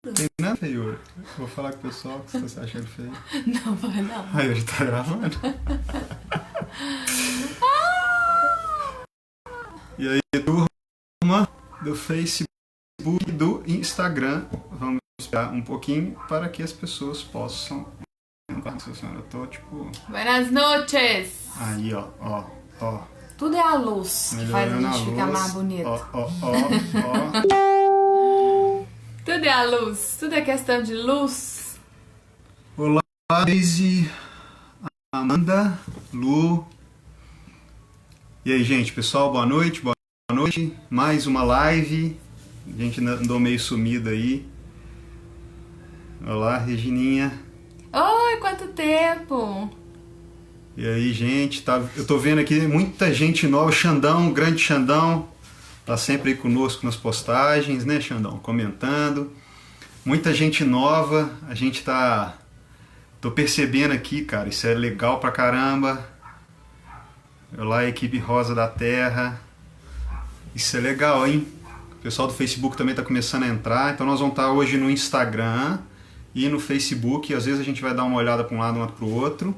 Tem nada feio. Vou falar com o pessoal que você tá achando feio. Não, vai não. Aí hoje tá gravando. E aí, turma do Facebook e do Instagram, vamos esperar um pouquinho para que as pessoas possam. Eu tô tipo. Buenas noches! Aí, ó. Tudo é a luz que faz a Melhorando gente ficar luz. mais bonito. Ó. Tudo é a luz, tudo é questão de luz. Olá, Daisy, Amanda, Lu. E aí, gente, pessoal, boa noite. Mais uma live. A gente andou meio sumido aí. Olá, Regininha. Oi, quanto tempo! E aí, gente, eu tô vendo aqui muita gente nova. O Xandão, o grande Xandão, tá sempre aí conosco nas postagens, né, Xandão? Comentando. Muita gente nova, tô percebendo aqui, cara, isso é legal pra caramba. Olá, equipe Rosa da Terra. Isso é legal, hein? O pessoal do Facebook também tá começando a entrar. Então nós vamos estar hoje no Instagram e no Facebook. Às vezes a gente vai dar uma olhada para um lado, uma para o outro.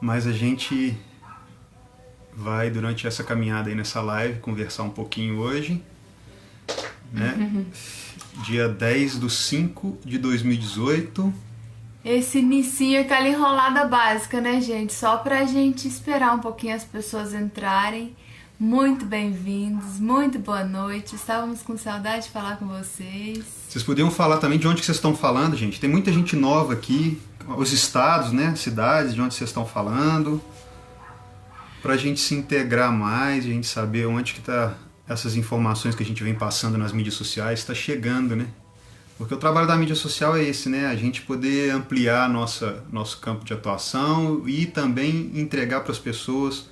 Mas a gente vai, durante essa caminhada aí nessa live, conversar um pouquinho hoje. Né? Dia 10/5/2018. Esse inicinho é aquela enrolada básica, né, gente? Só pra gente esperar um pouquinho as pessoas entrarem. Muito bem-vindos, muito boa noite. Estávamos com saudade de falar com vocês. Vocês podiam falar também de onde que vocês estão falando, gente. Tem muita gente nova aqui, os estados, né, cidades de onde vocês estão falando, pra gente se integrar mais, a gente saber onde que tá essas informações que a gente vem passando nas mídias sociais, está chegando, né? Porque o trabalho da mídia social é esse, né? A gente poder ampliar nosso campo de atuação e também entregar para as pessoas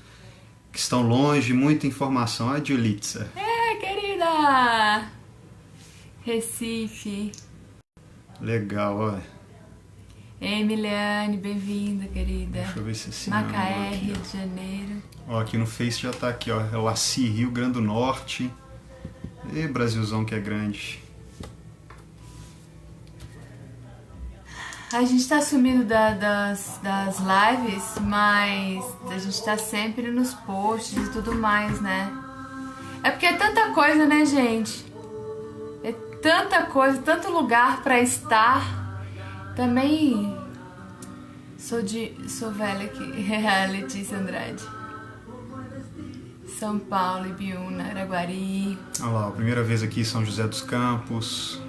que estão longe muita informação. A Julitza. Querida! Recife. Legal, ó. Emiliane, bem-vinda, querida. Deixa eu ver se esse Macaé, aqui, Rio de Janeiro. ó, aqui no Face já tá aqui, ó. É o Assi, Rio Grande do Norte. E Brasilzão que é grande. A gente tá sumido das lives, mas a gente tá sempre nos posts e tudo mais, né? É porque é tanta coisa, né, gente? É tanta coisa, tanto lugar pra estar. Também sou velha aqui, Letícia Andrade. São Paulo, Ibiúna, Araguari. Olha lá, a primeira vez aqui em São José dos Campos.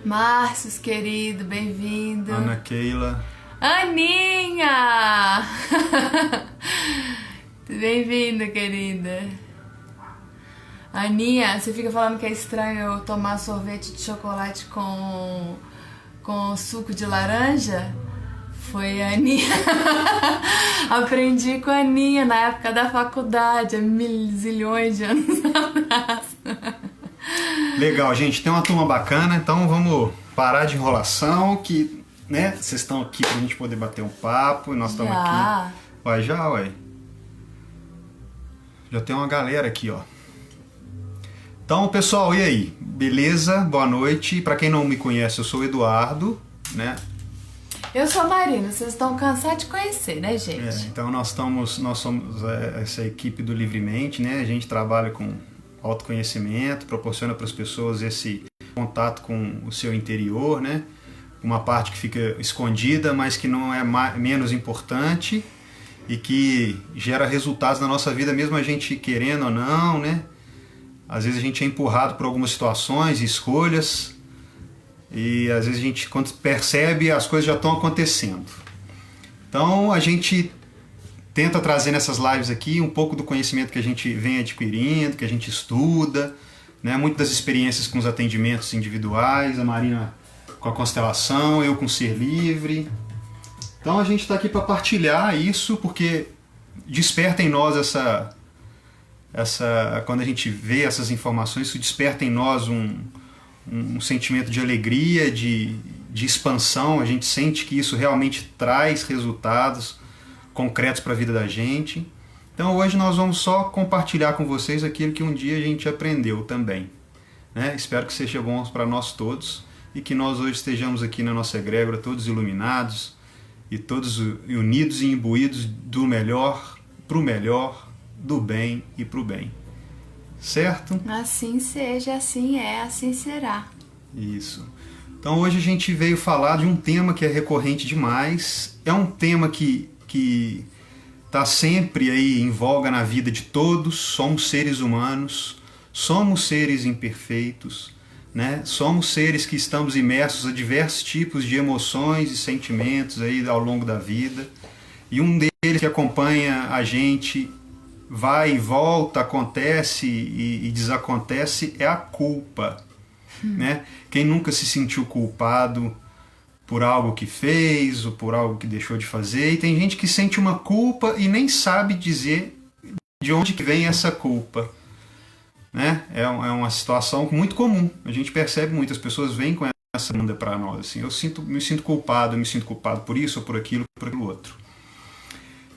Márcios, querido, bem-vindo. Ana Keila. Aninha! Bem-vinda, querida. Aninha, você fica falando que é estranho eu tomar sorvete de chocolate com suco de laranja? Foi a Aninha. Aprendi com a Aninha na época da faculdade, há zilhões de anos atrás. Legal, gente, tem uma turma bacana, então vamos parar de enrolação, que, né, vocês estão aqui pra gente poder bater um papo, e nós estamos aqui. Ué, ué. Já tem uma galera aqui, ó. Então, pessoal, e aí? Beleza? Boa noite. Pra quem não me conhece, eu sou o Eduardo, né? Eu sou a Marina, vocês estão cansados de conhecer, né, gente? Então nós somos essa equipe do Livremente, né? A gente trabalha com autoconhecimento, proporciona para as pessoas esse contato com o seu interior, né? Uma parte que fica escondida, mas que não é menos importante e que gera resultados na nossa vida, mesmo a gente querendo ou não, né? Às vezes a gente é empurrado por algumas situações, escolhas, e às vezes a gente, quando percebe, as coisas já estão acontecendo. Então a gente tenta trazer nessas lives aqui um pouco do conhecimento que a gente vem adquirindo, que a gente estuda, né? Muitas das experiências com os atendimentos individuais, a Marina com a constelação, eu com o Ser Livre. Então a gente está aqui para partilhar isso, porque desperta em nós quando a gente vê essas informações, isso desperta em nós um sentimento de alegria, de expansão. A gente sente que isso realmente traz resultados concretos para a vida da gente. Então hoje nós vamos só compartilhar com vocês aquilo que um dia a gente aprendeu também. né? Espero que seja bom para nós todos e que nós hoje estejamos aqui na nossa egrégora todos iluminados e todos unidos e imbuídos do melhor, pro melhor, do bem e pro bem. Certo? Assim seja, assim é, assim será. Isso. Então hoje a gente veio falar de um tema que é recorrente demais. É um tema que está sempre aí em voga na vida de todos. Somos seres humanos, somos seres imperfeitos, né? Somos seres que estamos imersos a diversos tipos de emoções e sentimentos aí ao longo da vida. E um deles que acompanha a gente, vai e volta, acontece e desacontece, é a culpa. Né? Quem nunca se sentiu culpado por algo que fez ou por algo que deixou de fazer? E tem gente que sente uma culpa e nem sabe dizer de onde que vem essa culpa. Né? É uma situação muito comum. A gente percebe muitas pessoas vêm com essa demanda para nós. Assim, me sinto culpado por isso ou por aquilo outro.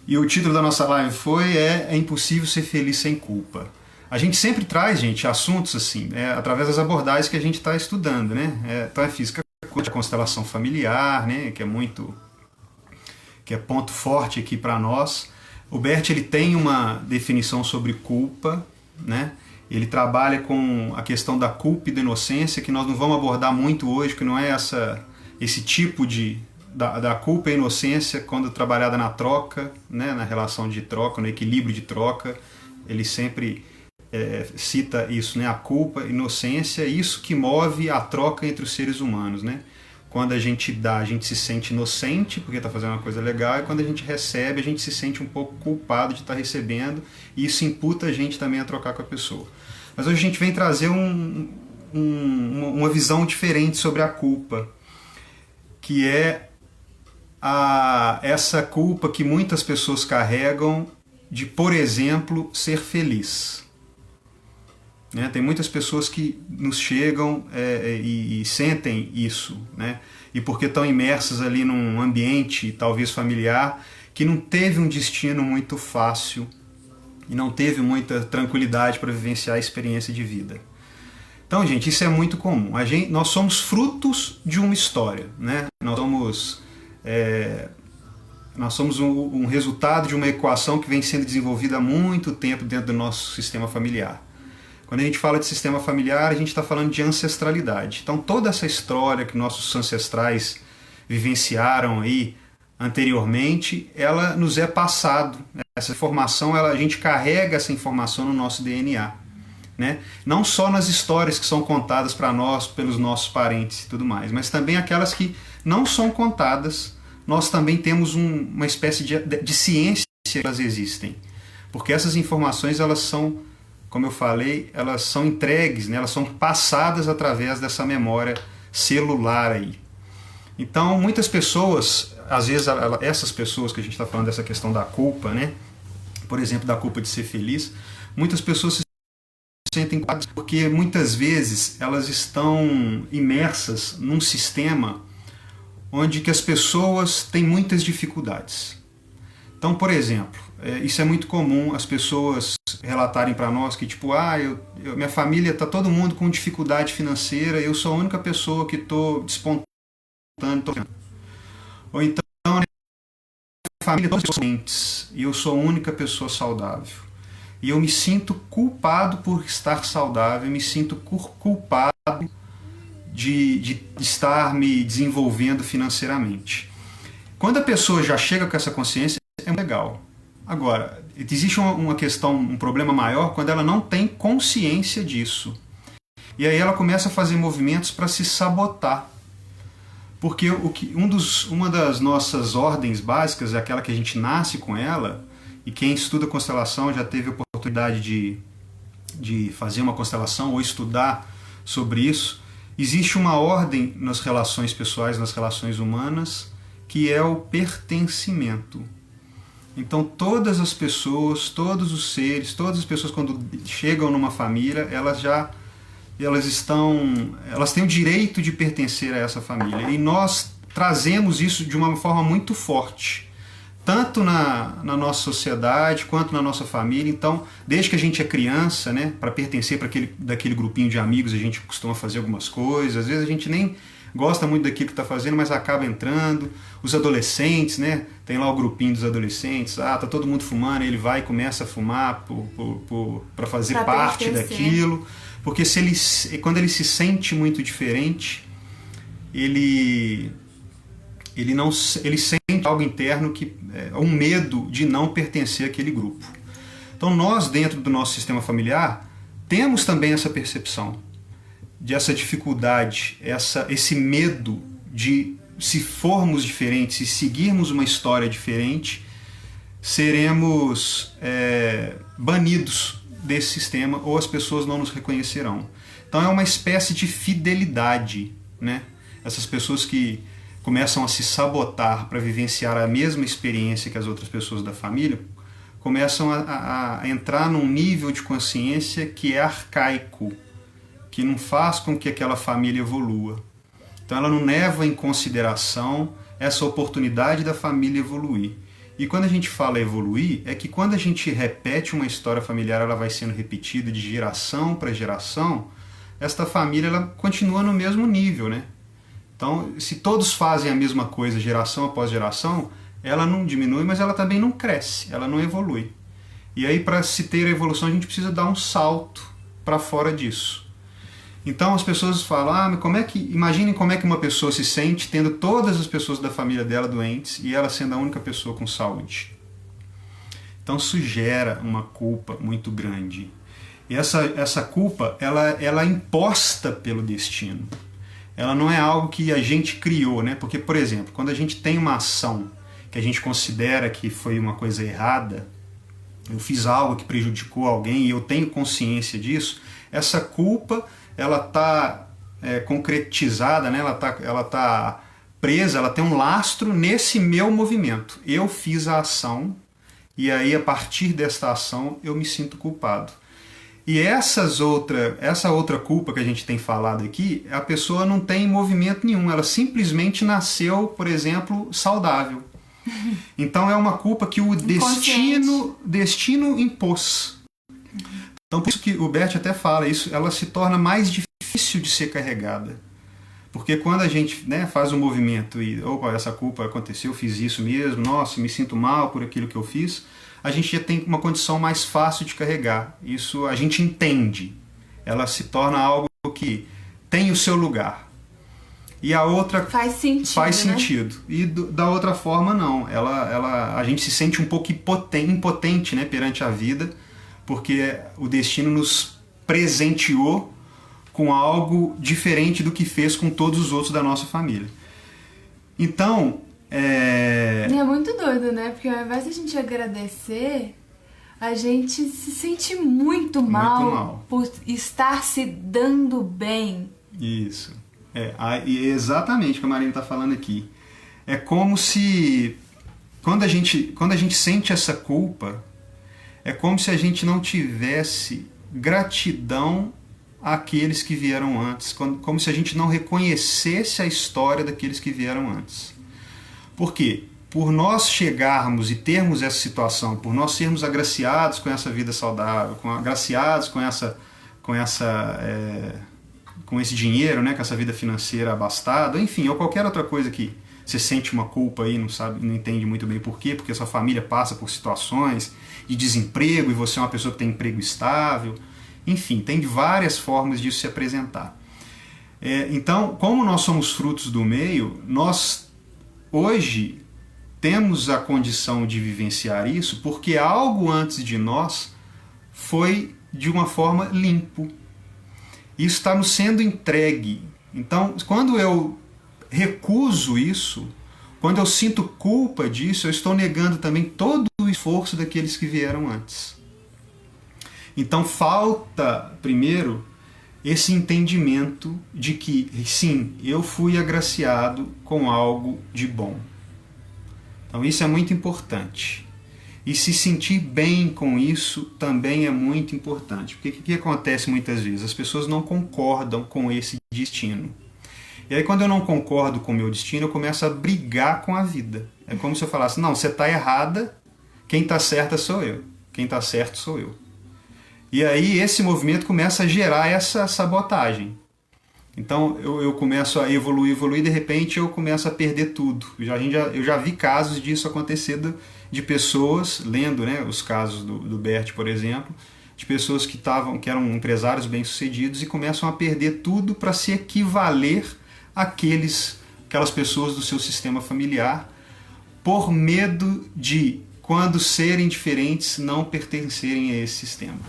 E o título da nossa live foi É impossível ser feliz sem culpa. A gente sempre traz, gente, assuntos assim, através das abordagens que a gente está estudando, né? Então é física quântica, a constelação familiar, né? Que é ponto forte aqui para nós. O Bert, ele tem uma definição sobre culpa, né? Ele trabalha com a questão da culpa e da inocência, que nós não vamos abordar muito hoje, que não é esse tipo da culpa e inocência quando trabalhada na troca, né? Na relação de troca, no equilíbrio de troca. Ele sempre cita isso, né? A culpa, a inocência, isso que move a troca entre os seres humanos, né? Quando a gente dá, a gente se sente inocente porque está fazendo uma coisa legal, e quando a gente recebe, a gente se sente um pouco culpado de estar recebendo, e isso imputa a gente também a trocar com a pessoa. Mas hoje a gente vem trazer uma visão diferente sobre a culpa, que é essa culpa que muitas pessoas carregam de, por exemplo, ser feliz. Né? Tem muitas pessoas que nos chegam e sentem isso, né? E porque estão imersas ali num ambiente, talvez familiar, que não teve um destino muito fácil e não teve muita tranquilidade para vivenciar a experiência de vida. Então, gente, isso é muito comum. Nós somos frutos de uma história, né? Nós somos um resultado de uma equação que vem sendo desenvolvida há muito tempo dentro do nosso sistema familiar. Quando a gente fala de sistema familiar, a gente está falando de ancestralidade. Então toda essa história que nossos ancestrais vivenciaram aí anteriormente, ela nos é passado. Essa informação, a gente carrega essa informação no nosso DNA. Né? Não só nas histórias que são contadas para nós pelos nossos parentes e tudo mais, mas também aquelas que não são contadas. Nós também temos uma espécie de ciência que elas existem. Porque essas informações, elas são, como eu falei, elas são entregues, né? Elas são passadas através dessa memória celular aí. Então, muitas pessoas, às vezes, essas pessoas que a gente está falando dessa questão da culpa, né? Por exemplo, da culpa de ser feliz, muitas pessoas se sentem culpadas porque muitas vezes elas estão imersas num sistema onde que as pessoas têm muitas dificuldades. Então, por exemplo, isso é muito comum as pessoas relatarem para nós que, tipo, minha família está todo mundo com dificuldade financeira, eu sou a única pessoa que estou despontando. Ou então, minha família todos são doentes e eu sou a única pessoa saudável. E eu me sinto culpado por estar saudável, me sinto culpado de estar me desenvolvendo financeiramente. Quando a pessoa já chega com essa consciência, é muito legal. Agora, existe uma questão, um problema maior quando ela não tem consciência disso. E aí ela começa a fazer movimentos para se sabotar. Porque uma das nossas ordens básicas é aquela que a gente nasce com ela, e quem estuda constelação já teve a oportunidade de fazer uma constelação ou estudar sobre isso. Existe uma ordem nas relações pessoais, nas relações humanas, que é o pertencimento. Então todas as pessoas, todos os seres, todas as pessoas quando chegam numa família, elas têm o direito de pertencer a essa família. E nós trazemos isso de uma forma muito forte. tanto na nossa sociedade quanto na nossa família. Então, desde que a gente é criança, né, para pertencer daquele grupinho de amigos, a gente costuma fazer algumas coisas, às vezes a gente nem gosta muito daquilo que está fazendo, mas acaba entrando. Os adolescentes, né, tem lá o grupinho dos adolescentes, tá todo mundo fumando, ele vai e começa a fumar para fazer parte daquilo, porque quando ele se sente muito diferente, ele sente algo interno, um medo de não pertencer àquele grupo. Então nós, dentro do nosso sistema familiar, temos também essa percepção dessa dificuldade, esse medo de, se formos diferentes, se seguirmos uma história diferente, seremos banidos desse sistema, ou as pessoas não nos reconhecerão. Então é uma espécie de fidelidade, né? Essas pessoas que começam a se sabotar para vivenciar a mesma experiência que as outras pessoas da família, começam a entrar num nível de consciência que é arcaico, que não faz com que aquela família evolua. Então ela não leva em consideração essa oportunidade da família evoluir. E quando a gente fala evoluir, é que quando a gente repete uma história familiar, ela vai sendo repetida de geração para geração, esta família ela continua no mesmo nível, né? Então, se todos fazem a mesma coisa geração após geração, ela não diminui, mas ela também não cresce, ela não evolui. E aí, para se ter a evolução, a gente precisa dar um salto para fora disso. Então, as pessoas falam, imaginem como é que uma pessoa se sente tendo todas as pessoas da família dela doentes e ela sendo a única pessoa com saúde. Então, isso gera uma culpa muito grande. E essa culpa, ela é imposta pelo destino. Ela não é algo que a gente criou, né? Porque, por exemplo, quando a gente tem uma ação que a gente considera que foi uma coisa errada, eu fiz algo que prejudicou alguém e eu tenho consciência disso, essa culpa ela está concretizada, né? Ela tá presa, ela tem um lastro nesse meu movimento. Eu fiz a ação e aí a partir desta ação eu me sinto culpado. E essa outra culpa que a gente tem falado aqui, a pessoa não tem movimento nenhum, ela simplesmente nasceu, por exemplo, saudável. Então é uma culpa que o destino impôs. Então por isso que o Bert até fala, ela se torna mais difícil de ser carregada. Porque quando a gente, né, faz um movimento e, opa, essa culpa aconteceu, eu fiz isso mesmo, nossa, me sinto mal por aquilo que eu fiz, a gente já tem uma condição mais fácil de carregar. Isso a gente entende. Ela se torna algo que tem o seu lugar. E a outra faz sentido. Né? E da outra forma, não. A gente se sente um pouco impotente, né, perante a vida, porque o destino nos presenteou com algo diferente do que fez com todos os outros da nossa família. Então... É muito doido, né? Porque ao invés de a gente agradecer, a gente se sente muito mal por estar se dando bem. Isso. Exatamente o que a Marina está falando aqui. É como se, quando a gente sente essa culpa, é como se a gente não tivesse gratidão àqueles que vieram antes, como se a gente não reconhecesse a história daqueles que vieram antes. Por quê? Por nós chegarmos e termos essa situação, por nós sermos agraciados com essa vida saudável, agraciados com esse dinheiro, né, com essa vida financeira abastada, enfim, ou qualquer outra coisa que você sente uma culpa aí, não entende muito bem por quê, porque a sua família passa por situações de desemprego e você é uma pessoa que tem emprego estável, enfim, tem várias formas disso se apresentar. Então, como nós somos frutos do meio, nós hoje temos a condição de vivenciar isso porque algo antes de nós foi de uma forma limpo. Isso está nos sendo entregue. Então, quando eu recuso isso, quando eu sinto culpa disso, eu estou negando também todo o esforço daqueles que vieram antes. Então falta, primeiro, esse entendimento de que, sim, eu fui agraciado com algo de bom. Então isso é muito importante. E se sentir bem com isso também é muito importante. Porque o que acontece muitas vezes? As pessoas não concordam com esse destino. E aí quando eu não concordo com o meu destino, eu começo a brigar com a vida. É como se eu falasse, não, você está errada, quem está certa sou eu, quem está certo sou eu. E aí esse movimento começa a gerar essa sabotagem. Então eu começo a evoluir, de repente eu começo a perder tudo. Eu já vi casos disso acontecendo de pessoas, lendo, né, os casos do Bert, por exemplo, de pessoas que eram empresários bem-sucedidos e começam a perder tudo para se equivaler àquelas pessoas do seu sistema familiar, por medo de, quando serem diferentes, não pertencerem a esse sistema.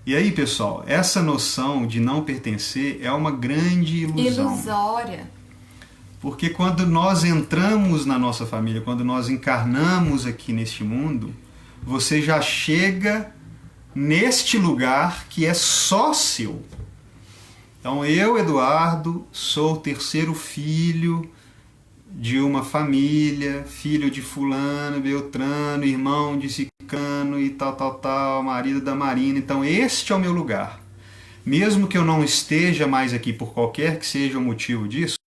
E aí, pessoal, essa noção de não pertencer é uma grande ilusão. Ilusória. Porque quando nós entramos na nossa família, quando nós encarnamos aqui neste mundo, você já chega neste lugar que é só seu. Então eu, Eduardo, sou o terceiro filho de uma família, filho de fulano, beltrano, irmão de ciclano e tal, marido da Marina. Então este é o meu lugar. Mesmo que eu não esteja mais aqui por qualquer que seja o motivo disso,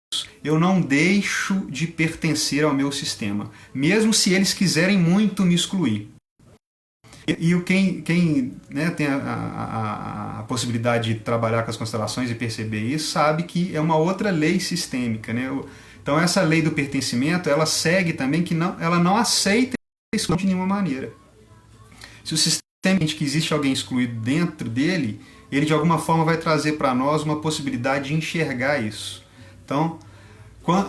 eu não deixo de pertencer ao meu sistema, mesmo se eles quiserem muito me excluir. E quem né, tem a possibilidade de trabalhar com as constelações e perceber isso, sabe que é uma outra lei sistêmica, né? Então essa lei do pertencimento, ela segue também que ela não aceita a exclusão de nenhuma maneira. Se o sistema que existe alguém excluído dentro dele, ele de alguma forma vai trazer para nós uma possibilidade de enxergar isso. Então,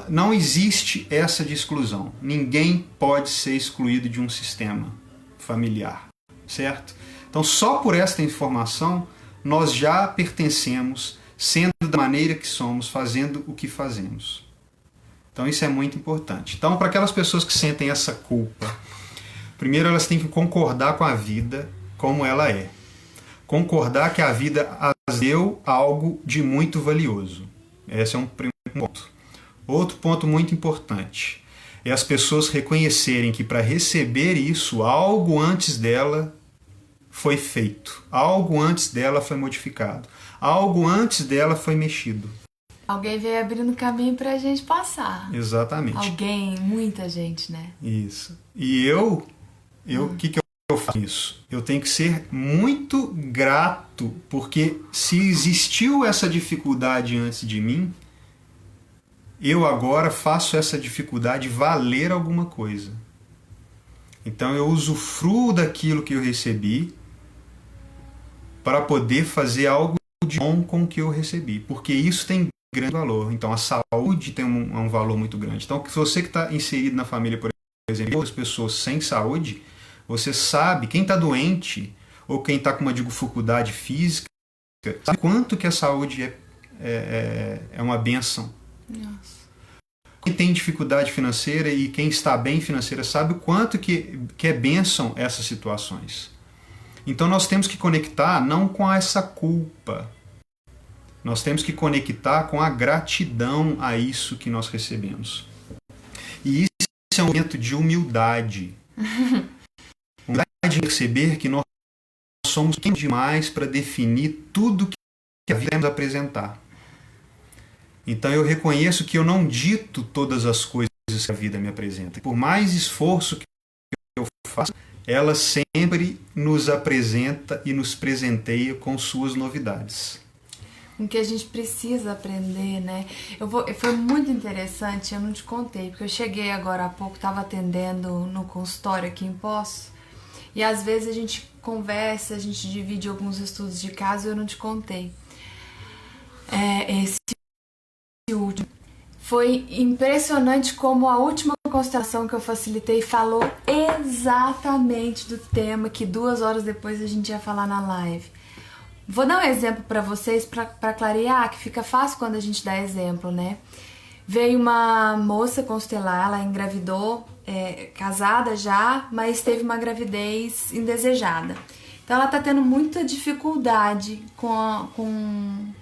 não existe essa de exclusão. Ninguém pode ser excluído de um sistema familiar, certo? Então, só por esta informação, nós já pertencemos, sendo da maneira que somos, fazendo o que fazemos. Então isso é muito importante. Então, para aquelas pessoas que sentem essa culpa, primeiro elas têm que concordar com a vida como ela é. Concordar que a vida as deu algo de muito valioso. Esse é um primeiro ponto. Outro ponto muito importante é as pessoas reconhecerem que para receber isso, algo antes dela foi feito. Algo antes dela foi modificado. Algo antes dela foi mexido. Alguém veio abrindo caminho pra gente passar. Exatamente. Alguém, muita gente, né? Isso. E o que eu faço nisso? Eu tenho que ser muito grato, porque se existiu essa dificuldade antes de mim, eu agora faço essa dificuldade valer alguma coisa. Então eu usufruo daquilo que eu recebi para poder fazer algo de bom com o que eu recebi, porque isso tem grande valor. Então a saúde tem um valor muito grande. Então se você que está inserido na família, por exemplo, outras pessoas sem saúde, você sabe, quem está doente ou quem está com uma dificuldade física, sabe quanto que a saúde é uma bênção. Nossa. Quem tem dificuldade financeira e quem está bem financeira sabe o quanto que é bênção essas situações. Então nós temos que conectar não com essa culpa. Nós temos que conectar com a gratidão a isso que nós recebemos. E isso é um momento de humildade. Humildade de perceber que nós somos demais para definir tudo que a vida vai nos apresentar. Então eu reconheço que eu não dito todas as coisas que a vida me apresenta. Por mais esforço que eu faça, ela sempre nos apresenta e nos presenteia com suas novidades. O que a gente precisa aprender, né? Foi muito interessante, eu não te contei, porque eu cheguei agora há pouco, estava atendendo no consultório aqui em Poços, e às vezes a gente conversa, a gente divide alguns estudos de caso e eu não te contei. Esse último. Foi impressionante como a última constelação que eu facilitei falou exatamente do tema que 2 horas depois a gente ia falar na live. Vou dar um exemplo para vocês, para clarear, que fica fácil quando a gente dá exemplo, né? Veio uma moça constelar, ela engravidou, casada já, mas teve uma gravidez indesejada. Então ela tá tendo muita dificuldade com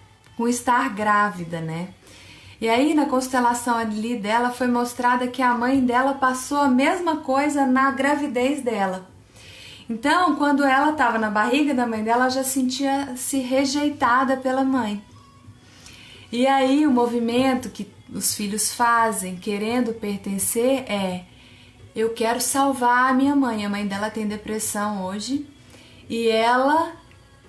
estar grávida, né? E aí na constelação ali dela foi mostrada que a mãe dela passou a mesma coisa na gravidez dela. Então, quando ela estava na barriga da mãe dela, ela já sentia-se rejeitada pela mãe. E aí o movimento que os filhos fazem, querendo pertencer, eu quero salvar a minha mãe. A mãe dela tem depressão hoje e ela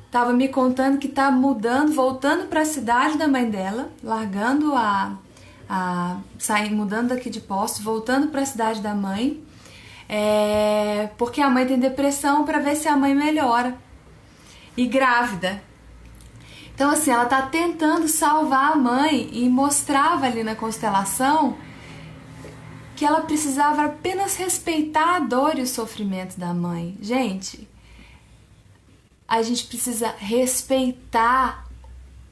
estava me contando que tá mudando, voltando para a cidade da mãe dela, largando mudando daqui de Poços, voltando para a cidade da mãe, porque a mãe tem depressão, para ver se a mãe melhora. E grávida. Então assim, ela tá tentando salvar a mãe e mostrava ali na constelação que ela precisava apenas respeitar a dor e o sofrimento da mãe. Gente, a gente precisa respeitar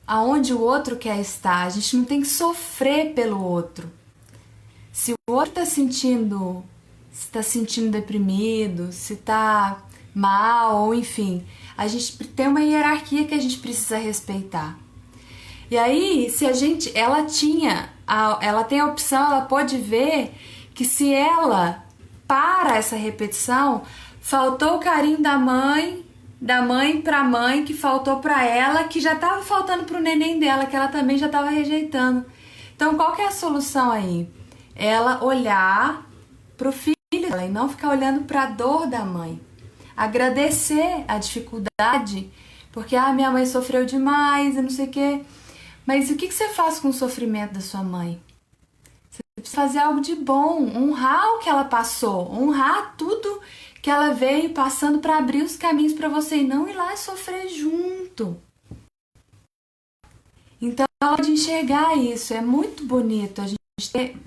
aonde o outro quer estar. A gente não tem que sofrer pelo outro. Se o outro está sentindo deprimido, se está mal, ou enfim, a gente tem uma hierarquia que a gente precisa respeitar. E aí, se ela tem a opção, ela pode ver que se ela para essa repetição, faltou o carinho da mãe pra mãe, que faltou pra ela, que já tava faltando pro neném dela, que ela também já tava rejeitando. Então, qual que é a solução aí? Ela olhar pro filho dela e não ficar olhando pra dor da mãe. Agradecer a dificuldade, porque minha mãe sofreu demais e não sei o quê. Mas o que você faz com o sofrimento da sua mãe? Você precisa fazer algo de bom, honrar o que ela passou, honrar tudo que ela veio passando para abrir os caminhos para você e não ir lá e sofrer junto. Então, ela pode enxergar isso. É muito bonito a gente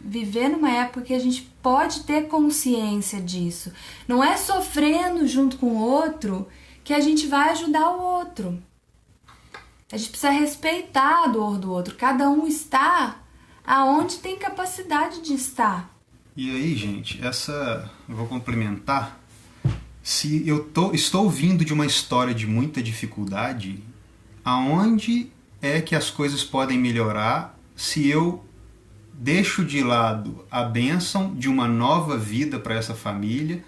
viver numa época que a gente pode ter consciência disso. Não é sofrendo junto com o outro que a gente vai ajudar o outro. A gente precisa respeitar a dor do outro. Cada um está aonde tem capacidade de estar. E aí, gente, eu vou complementar. Se eu estou vindo de uma história de muita dificuldade, aonde é que as coisas podem melhorar se eu deixo de lado a bênção de uma nova vida para essa família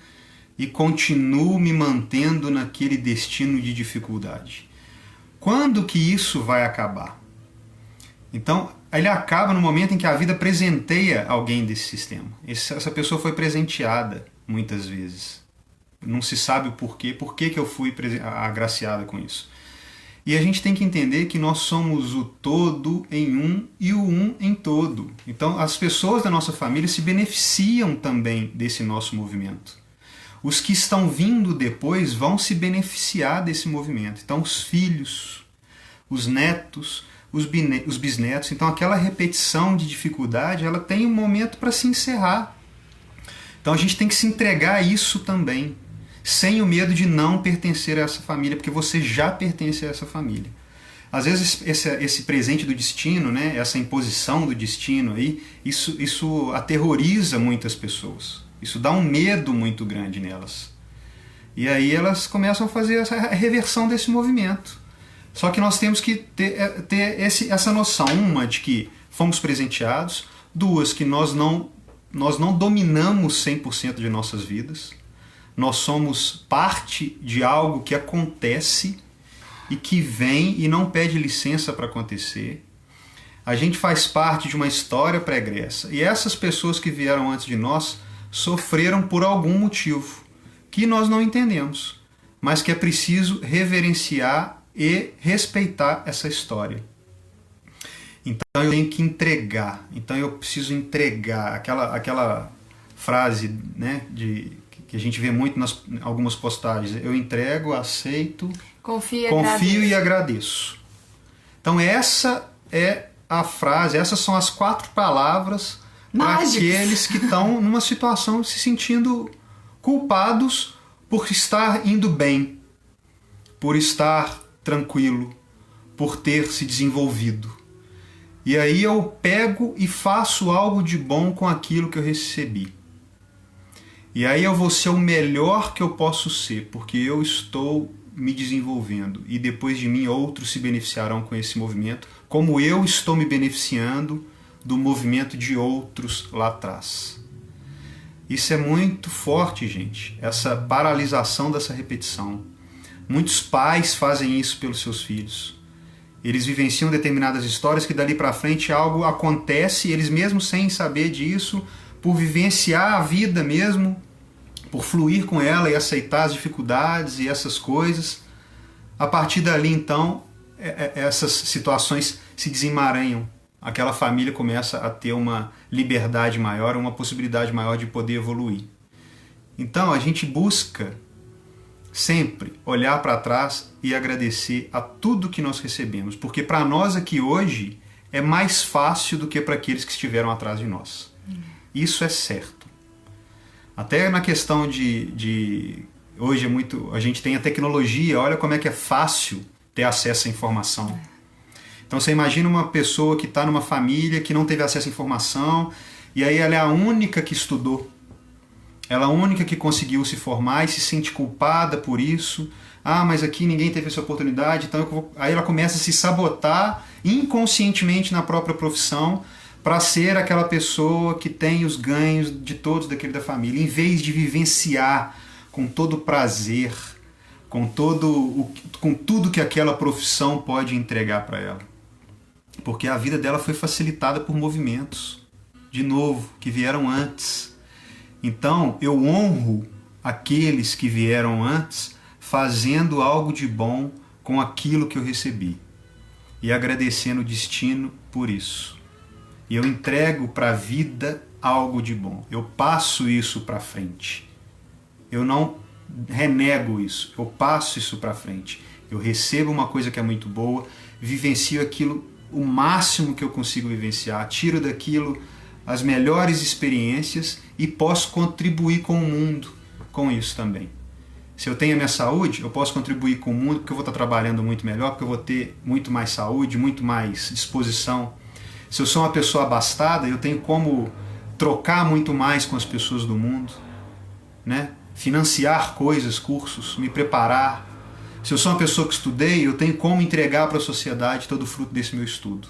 e continuo me mantendo naquele destino de dificuldade? Quando que isso vai acabar? Então, ele acaba no momento em que a vida presenteia alguém desse sistema. Essa pessoa foi presenteada muitas vezes. Não se sabe o porquê. Por que eu fui agraciada com isso? E a gente tem que entender que nós somos o todo em um e o um em todo. Então as pessoas da nossa família se beneficiam também desse nosso movimento. Os que estão vindo depois vão se beneficiar desse movimento. Então os filhos, os netos, os bisnetos. Então aquela repetição de dificuldade, ela tem um momento para se encerrar. Então a gente tem que se entregar a isso também, sem o medo de não pertencer a essa família, porque você já pertence a essa família. Às vezes esse presente do destino, né, essa imposição do destino, aí, isso aterroriza muitas pessoas. Isso dá um medo muito grande nelas. E aí elas começam a fazer essa reversão desse movimento. Só que nós temos que ter essa noção, uma, de que fomos presenteados, duas, que nós não dominamos 100% de nossas vidas. Nós somos parte de algo que acontece e que vem e não pede licença para acontecer. A gente faz parte de uma história pregressa. E essas pessoas que vieram antes de nós sofreram por algum motivo que nós não entendemos, mas que é preciso reverenciar e respeitar essa história. Então eu tenho que entregar. Então eu preciso entregar. Aquela frase, né, que a gente vê muito nas algumas postagens. Eu entrego, aceito, confio e agradeço. Então essa é a frase, essas são as 4 palavras para aqueles que estão numa situação se sentindo culpados por estar indo bem, por estar tranquilo, por ter se desenvolvido. E aí eu pego e faço algo de bom com aquilo que eu recebi. E aí eu vou ser o melhor que eu posso ser, porque eu estou me desenvolvendo. E depois de mim outros se beneficiarão com esse movimento, como eu estou me beneficiando do movimento de outros lá atrás. Isso é muito forte, gente, essa paralisação dessa repetição. Muitos pais fazem isso pelos seus filhos. Eles vivenciam determinadas histórias que dali para frente algo acontece, eles mesmos sem saber disso, por vivenciar a vida mesmo, por fluir com ela e aceitar as dificuldades e essas coisas. A partir dali, então, essas situações se desemaranham. Aquela família começa a ter uma liberdade maior, uma possibilidade maior de poder evoluir. Então, a gente busca sempre olhar para trás e agradecer a tudo que nós recebemos, porque para nós aqui hoje é mais fácil do que para aqueles que estiveram atrás de nós. Isso é certo. Até na questão de hoje a gente tem a tecnologia, olha como é que é fácil ter acesso à informação. Então você imagina uma pessoa que está numa família que não teve acesso à informação, e aí ela é a única que estudou. Ela é a única que conseguiu se formar e se sente culpada por isso. Ah, mas aqui ninguém teve essa oportunidade, então aí ela começa a se sabotar inconscientemente na própria profissão para ser aquela pessoa que tem os ganhos de todos daquele da família, em vez de vivenciar com todo prazer, com tudo que aquela profissão pode entregar para ela. Porque a vida dela foi facilitada por movimentos, de novo, que vieram antes. Então, eu honro aqueles que vieram antes, fazendo algo de bom com aquilo que eu recebi. E agradecendo o destino por isso. E eu entrego para a vida algo de bom. Eu passo isso para frente. Eu não renego isso. Eu passo isso para frente. Eu recebo uma coisa que é muito boa, vivencio aquilo o máximo que eu consigo vivenciar, tiro daquilo as melhores experiências e posso contribuir com o mundo com isso também. Se eu tenho a minha saúde, eu posso contribuir com o mundo porque eu vou estar trabalhando muito melhor, porque eu vou ter muito mais saúde, muito mais disposição. Se eu sou uma pessoa abastada, eu tenho como trocar muito mais com as pessoas do mundo, né? Financiar coisas, cursos, me preparar. Se eu sou uma pessoa que estudei, eu tenho como entregar para a sociedade todo o fruto desse meu estudo.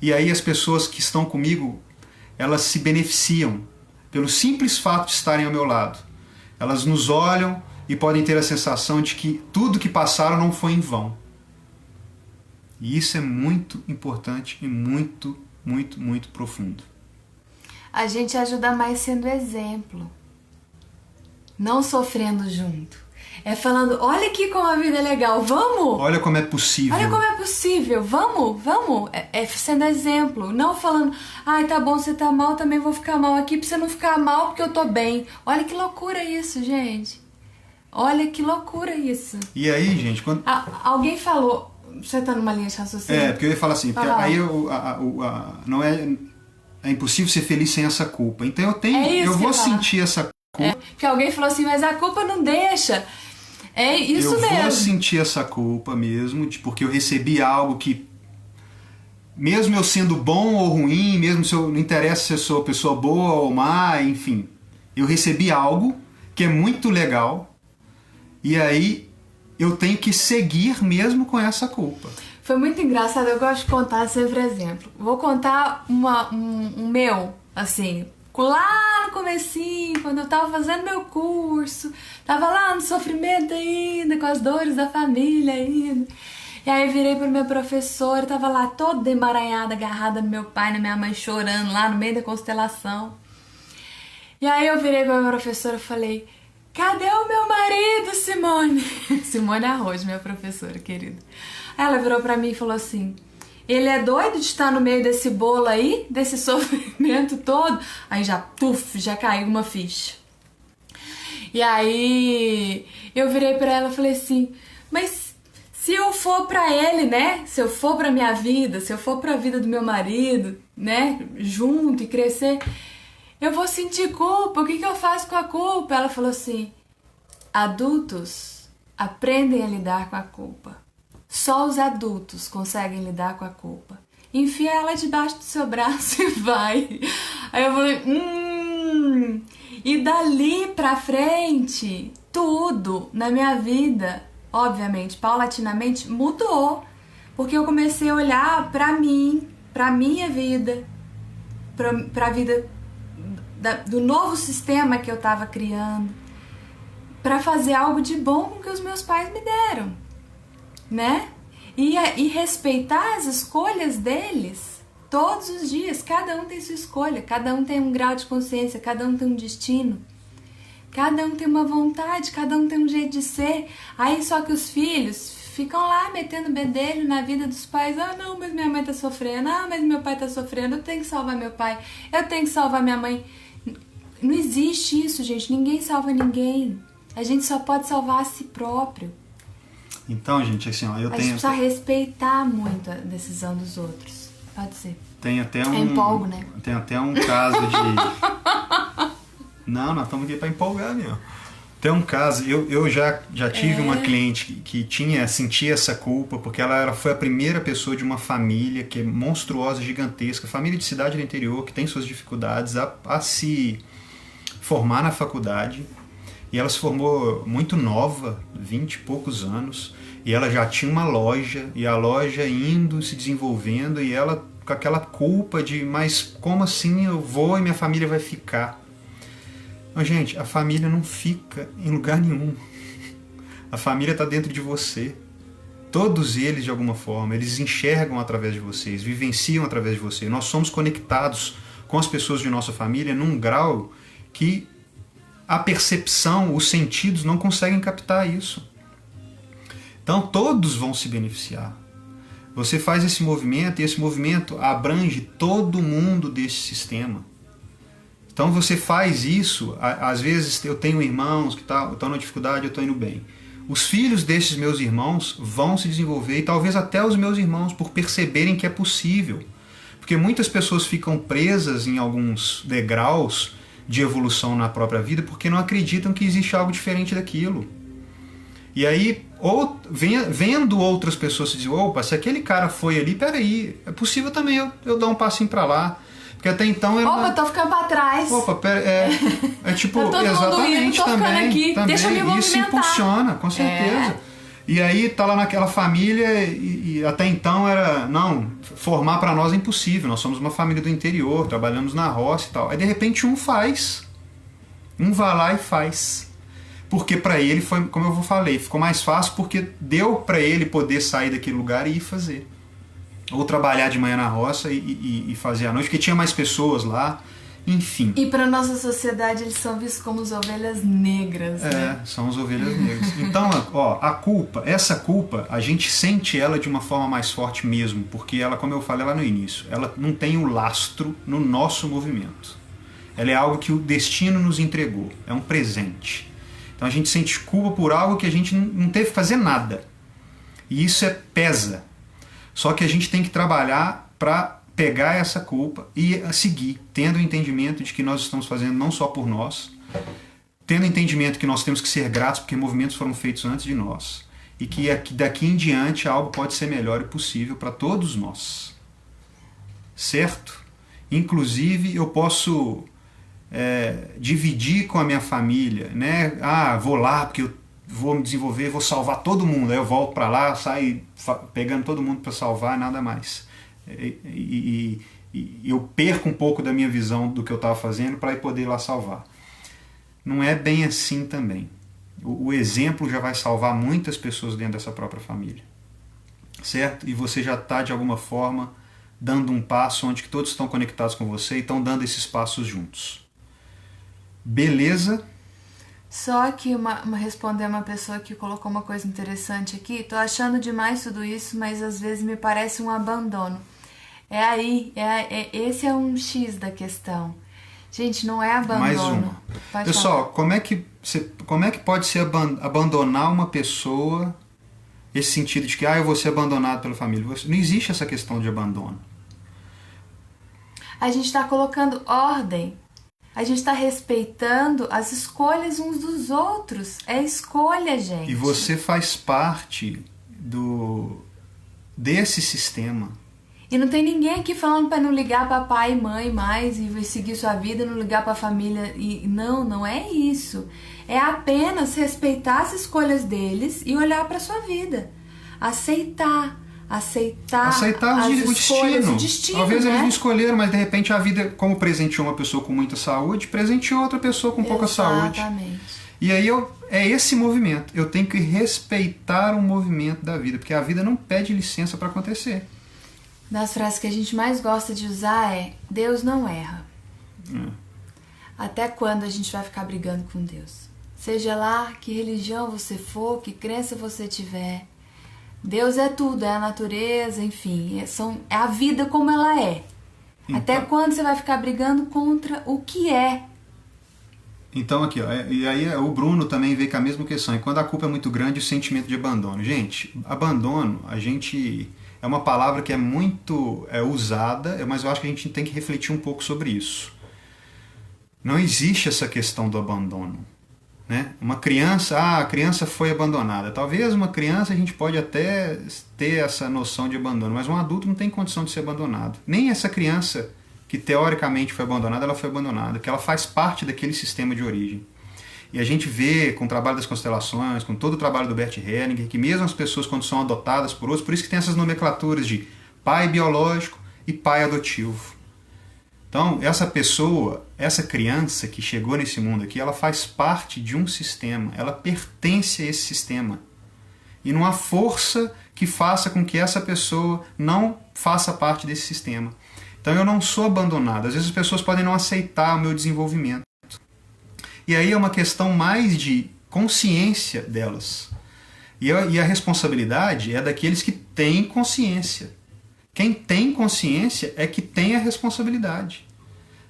E aí as pessoas que estão comigo, elas se beneficiam pelo simples fato de estarem ao meu lado. Elas nos olham e podem ter a sensação de que tudo que passaram não foi em vão. E isso é muito importante e muito, muito, muito profundo. A gente ajuda mais sendo exemplo, não sofrendo junto. É falando, olha aqui como a vida é legal, vamos! Olha como é possível. Olha como é possível, vamos! É sendo exemplo, não falando, ai, tá bom, você tá mal, também vou ficar mal aqui pra você não ficar mal porque eu tô bem. Olha que loucura isso, gente. Olha que loucura isso. E aí, gente, quando... Alguém falou, você tá numa linha de raciocínio? Porque eu ia falar assim, porque aí não é impossível ser feliz sem essa culpa. Então eu vou sentir essa culpa. Porque alguém falou assim, mas a culpa não deixa. É isso mesmo. Eu vou sentir essa culpa mesmo, porque eu recebi algo que, mesmo eu sendo bom ou ruim, mesmo se eu não interessa se eu sou pessoa boa ou má, enfim, eu recebi algo que é muito legal, e aí eu tenho que seguir mesmo com essa culpa. Foi muito engraçado, eu gosto de contar sempre exemplo. Vou contar um meu, assim, lá no comecinho, quando eu tava fazendo meu curso, tava lá no sofrimento ainda, com as dores da família ainda. E aí virei pra minha professora, tava lá toda emaranhada, agarrada no meu pai, na minha mãe, chorando lá no meio da constelação. E aí eu virei pra minha professora e falei, cadê o meu marido, Simone? Simone Arroz, minha professora querida. Aí ela virou pra mim e falou assim, ele é doido de estar no meio desse bolo aí, desse sofrimento todo? Aí já caiu uma ficha. E aí eu virei pra ela e falei assim, mas se eu for pra ele, né? Se eu for pra minha vida, se eu for pra vida do meu marido, né? Junto e crescer, eu vou sentir culpa, o que eu faço com a culpa? Ela falou assim, adultos aprendem a lidar com a culpa. Só os adultos conseguem lidar com a culpa. Enfia ela debaixo do seu braço e vai. Aí eu falei, E dali pra frente, tudo na minha vida, obviamente, paulatinamente, mudou. Porque eu comecei a olhar pra mim, pra minha vida, pra vida do novo sistema que eu tava criando, pra fazer algo de bom com que os meus pais me deram, né? E respeitar as escolhas deles todos os dias. Cada um tem sua escolha, cada um tem um grau de consciência, cada um tem um destino. Cada um tem uma vontade, cada um tem um jeito de ser. Aí só que os filhos ficam lá metendo bedelho na vida dos pais. Ah, não, mas minha mãe tá sofrendo. Ah, mas meu pai tá sofrendo. Eu tenho que salvar meu pai. Eu tenho que salvar minha mãe. Não existe isso, gente. Ninguém salva ninguém. A gente só pode salvar a si próprio. Então, gente, assim, ó, A gente precisa respeitar muito a decisão dos outros. Pode ser. Tem até um... É empolgo, né? Tem até um caso de... Não, nós estamos aqui para empolgar, meu. Tem um caso, eu já tive uma cliente que sentia essa culpa, porque ela foi a primeira pessoa de uma família que é monstruosa, gigantesca, família de cidade do interior, que tem suas dificuldades, a se formar na faculdade. E ela se formou muito nova, 20 e poucos anos, e ela já tinha uma loja, e a loja indo, se desenvolvendo, e ela com aquela culpa de, mas como assim eu vou e minha família vai ficar? Mas, gente, a família não fica em lugar nenhum. A família está dentro de você. Todos eles, de alguma forma, eles enxergam através de vocês, vivenciam através de você. Nós somos conectados com as pessoas de nossa família num grau que a percepção, os sentidos não conseguem captar isso. Então, todos vão se beneficiar. Você faz esse movimento e esse movimento abrange todo mundo desse sistema. Então você faz isso, às vezes eu tenho irmãos que estão na dificuldade, eu estou indo bem. Os filhos desses meus irmãos vão se desenvolver, e talvez até os meus irmãos, por perceberem que é possível. Porque muitas pessoas ficam presas em alguns degraus de evolução na própria vida porque não acreditam que existe algo diferente daquilo. E aí, vendo outras pessoas se dizer, opa, se aquele cara foi ali, peraí, é possível também eu dar um passinho para lá. Porque até então Opa, eu tô ficando pra trás. Opa, é tipo, tá todo exatamente, mundo indo, tô também, aqui. também. Deixa eu me movimentar. Isso impulsiona, com certeza. E aí tá lá naquela família e até então era, não, formar para nós é impossível, nós somos uma família do interior, trabalhamos na roça e tal. Aí de repente um vai lá e faz. Porque para ele foi, como eu falei, ficou mais fácil porque deu para ele poder sair daquele lugar e ir fazer. Ou trabalhar de manhã na roça e fazer à noite, porque tinha mais pessoas lá, enfim. E para nossa sociedade eles são vistos como as ovelhas negras, né? São as ovelhas negras. Então, ó, essa culpa, a gente sente ela de uma forma mais forte mesmo, porque ela, como eu falei lá no início, ela não tem um lastro no nosso movimento. Ela é algo que o destino nos entregou, é um presente. Então a gente sente culpa por algo que a gente não teve que fazer nada. E isso pesa. Só que a gente tem que trabalhar para pegar essa culpa e seguir, tendo o entendimento de que nós estamos fazendo não só por nós, tendo o entendimento que nós temos que ser gratos porque movimentos foram feitos antes de nós e que daqui em diante algo pode ser melhor e possível para todos nós. Certo? Inclusive eu posso dividir com a minha família, né? Vou lá porque eu vou me desenvolver, vou salvar todo mundo, aí eu volto para lá, saio pegando todo mundo para salvar, nada mais. E eu perco um pouco da minha visão do que eu estava fazendo para poder ir lá salvar. Não é bem assim também. O exemplo já vai salvar muitas pessoas dentro dessa própria família. Certo? E você já está, de alguma forma, dando um passo onde que todos estão conectados com você e estão dando esses passos juntos. Beleza? Só que responder uma pessoa que colocou uma coisa interessante aqui. Tô achando demais tudo isso, mas às vezes me parece um abandono. Esse é um X da questão. Gente, não é abandono. Mais uma. Pessoal, como é que pode ser abandonar uma pessoa, esse sentido de que eu vou ser abandonado pela família? Não existe essa questão de abandono. A gente está colocando ordem. A gente está respeitando as escolhas uns dos outros. É escolha, gente. E você faz parte desse sistema. E não tem ninguém aqui falando para não ligar para pai e mãe mais e seguir sua vida, não ligar para a família. Não é isso. É apenas respeitar as escolhas deles e olhar para sua vida. Aceitar o destino. Talvez eles não escolheram, mas de repente a vida, como presenteou uma pessoa com muita saúde, presenteou outra pessoa com pouca saúde. Exatamente. E aí é esse movimento. Eu tenho que respeitar o movimento da vida, porque a vida não pede licença para acontecer. Das frases que a gente mais gosta de usar Deus não erra. Até quando a gente vai ficar brigando com Deus? Seja lá que religião você for, que crença você tiver. Deus é tudo, é a natureza, enfim, é a vida como ela é. Então, até quando você vai ficar brigando contra o que é? Então aqui, ó, e aí o Bruno também veio com a mesma questão. E quando a culpa é muito grande, o sentimento de abandono. Gente, abandono, é uma palavra que é muito usada, mas eu acho que a gente tem que refletir um pouco sobre isso. Não existe essa questão do abandono. Né? Uma criança, a criança foi abandonada. Talvez uma criança a gente pode até ter essa noção de abandono, mas um adulto não tem condição de ser abandonado. Nem essa criança que teoricamente foi abandonada, ela foi abandonada, porque ela faz parte daquele sistema de origem. E a gente vê com o trabalho das constelações, com todo o trabalho do Bert Hellinger, que mesmo as pessoas quando são adotadas por outros, por isso que tem essas nomenclaturas de pai biológico e pai adotivo. Então, essa pessoa, essa criança que chegou nesse mundo aqui, ela faz parte de um sistema, ela pertence a esse sistema. E não há força que faça com que essa pessoa não faça parte desse sistema. Então, eu não sou abandonado. Às vezes as pessoas podem não aceitar o meu desenvolvimento. E aí é uma questão mais de consciência delas. E a responsabilidade é daqueles que têm consciência. Quem tem consciência é que tem a responsabilidade.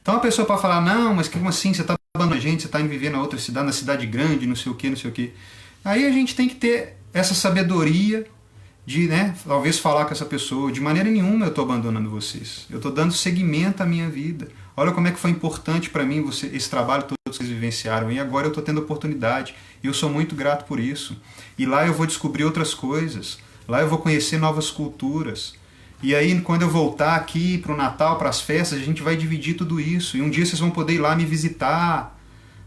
Então a pessoa pode falar, não, mas como assim, você está abandonando a gente, você está indo viver na outra cidade, na cidade grande, não sei o que, não sei o que. Aí a gente tem que ter essa sabedoria de, né, talvez falar com essa pessoa, de maneira nenhuma eu estou abandonando vocês. Eu estou dando seguimento à minha vida. Olha como é que foi importante para mim esse trabalho todo que vocês vivenciaram. E agora eu estou tendo oportunidade. E eu sou muito grato por isso. E lá eu vou descobrir outras coisas. Lá eu vou conhecer novas culturas. E aí, quando eu voltar aqui para o Natal, para as festas, a gente vai dividir tudo isso. E um dia vocês vão poder ir lá me visitar,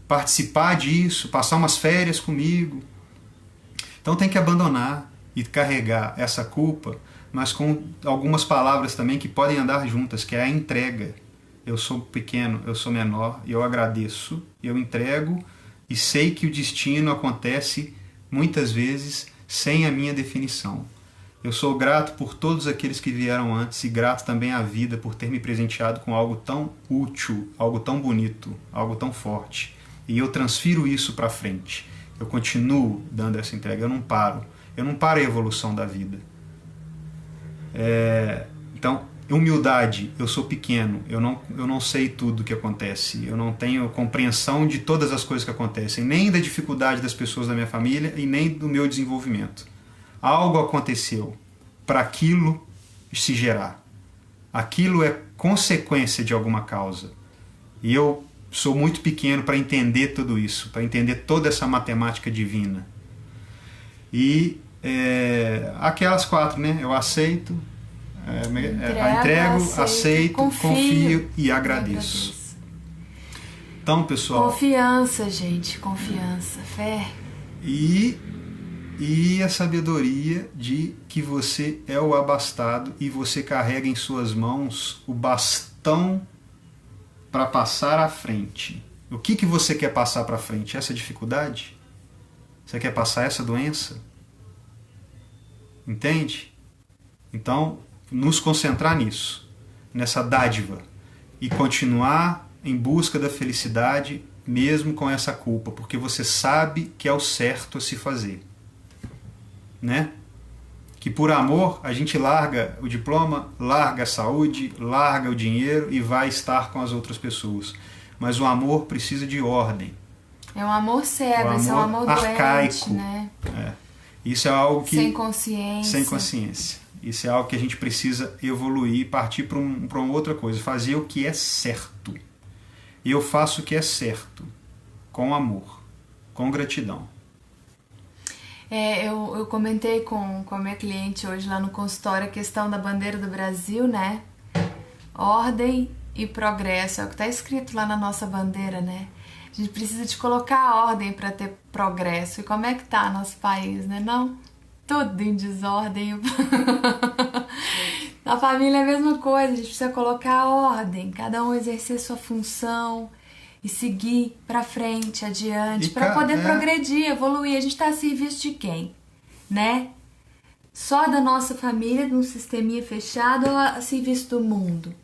participar disso, passar umas férias comigo. Então tem que abandonar e carregar essa culpa, mas com algumas palavras também que podem andar juntas, que é a entrega. Eu sou pequeno, eu sou menor, e eu agradeço, eu entrego e sei que o destino acontece muitas vezes sem a minha definição. Eu sou grato por todos aqueles que vieram antes e grato também à vida por ter me presenteado com algo tão útil, algo tão bonito, algo tão forte. E eu transfiro isso para frente. Eu continuo dando essa entrega, eu não paro. Eu não paro a evolução da vida. Então, humildade, eu sou pequeno, eu não sei tudo o que acontece, eu não tenho compreensão de todas as coisas que acontecem, nem da dificuldade das pessoas da minha família e nem do meu desenvolvimento. Algo aconteceu para aquilo se gerar. Aquilo é consequência de alguma causa. E eu sou muito pequeno para entender tudo isso, para entender toda essa matemática divina. E aquelas 4, né? Eu aceito, entrego, aceito, confio e agradeço. Então, pessoal... Confiança, gente, confiança, fé. E a sabedoria de que você é o abastado e você carrega em suas mãos o bastão para passar à frente. O que você quer passar para frente? Essa dificuldade? Você quer passar essa doença? Entende? Então, nos concentrar nisso, nessa dádiva, e continuar em busca da felicidade mesmo com essa culpa, porque você sabe que é o certo a se fazer. Né? Que por amor a gente larga o diploma, larga a saúde, larga o dinheiro e vai estar com as outras pessoas. Mas o amor precisa de ordem. É um amor cego, isso é um amor arcaico, doente, né? Isso é algo que... Sem consciência. Sem consciência. Isso é algo que a gente precisa evoluir, partir para uma outra coisa, fazer o que é certo. E eu faço o que é certo, com amor, com gratidão. Eu comentei com a minha cliente hoje lá no consultório a questão da bandeira do Brasil, né? Ordem e progresso, é o que está escrito lá na nossa bandeira, né? A gente precisa de colocar ordem para ter progresso. E como é que tá nosso país, né? Não? Tudo em desordem. Na família é a mesma coisa, a gente precisa colocar ordem, cada um exercer sua função e seguir para frente, adiante, para poder progredir, evoluir. A gente está a serviço de quem? Né? Só da nossa família, de um sisteminha fechado, ou a serviço do mundo?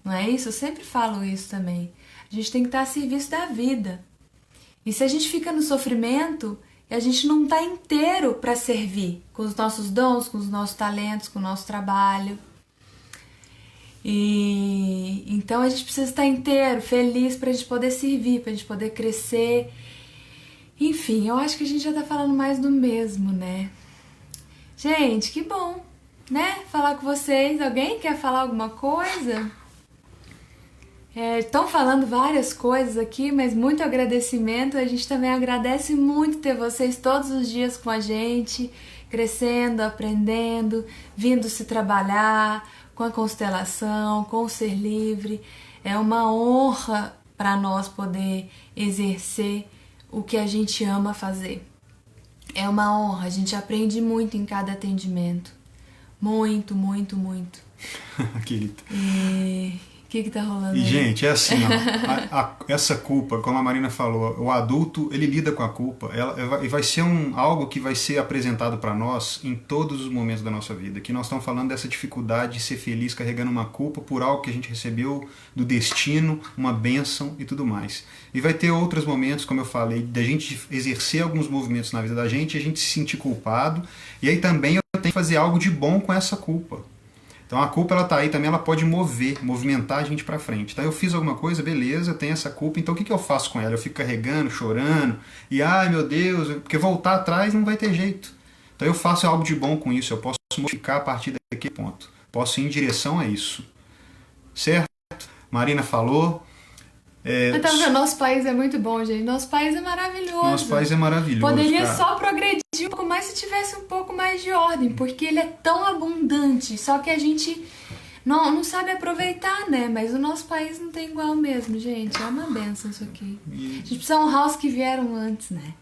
Não é isso? Eu sempre falo isso também. A gente tem que estar a serviço da vida. E se a gente fica no sofrimento, a gente não está inteiro para servir com os nossos dons, com os nossos talentos, com o nosso trabalho. E então a gente precisa estar inteiro, feliz, para a gente poder servir, para a gente poder crescer. Enfim, eu acho que a gente já tá falando mais do mesmo, né? Gente, que bom, né? Falar com vocês. Alguém quer falar alguma coisa? Estão falando várias coisas aqui, mas muito agradecimento. A gente também agradece muito ter vocês todos os dias com a gente, crescendo, aprendendo, vindo se trabalhar com a constelação, com o ser livre. É uma honra para nós poder exercer o que a gente ama fazer. É uma honra, a gente aprende muito em cada atendimento. Muito, muito, muito. Querido. E o que tá rolando e, aí? gente, é assim, ó, essa culpa, como a Marina falou, o adulto, ele lida com a culpa, e vai ser algo que vai ser apresentado para nós em todos os momentos da nossa vida, que nós estamos falando dessa dificuldade de ser feliz carregando uma culpa por algo que a gente recebeu do destino, uma bênção e tudo mais. E vai ter outros momentos, como eu falei, da gente exercer alguns movimentos na vida da gente e a gente se sentir culpado, e aí também eu tenho que fazer algo de bom com essa culpa. Então a culpa, ela tá aí também, ela pode movimentar a gente para frente. Então eu fiz alguma coisa, beleza, eu tenho essa culpa, então o que eu faço com ela? Eu fico carregando, chorando, e ai meu Deus, porque voltar atrás não vai ter jeito. Então eu faço algo de bom com isso, eu posso modificar a partir daquele ponto. Posso ir em direção a isso. Certo? Marina falou. Então, o nosso país é muito bom, gente. Nosso país é maravilhoso. Nosso país é maravilhoso. Poderia só progredir um pouco mais se tivesse um pouco mais de ordem, porque ele é tão abundante, só que a gente não sabe aproveitar, né? Mas o nosso país não tem igual mesmo, gente. É uma benção isso aqui. A gente precisa honrar os que vieram antes, né?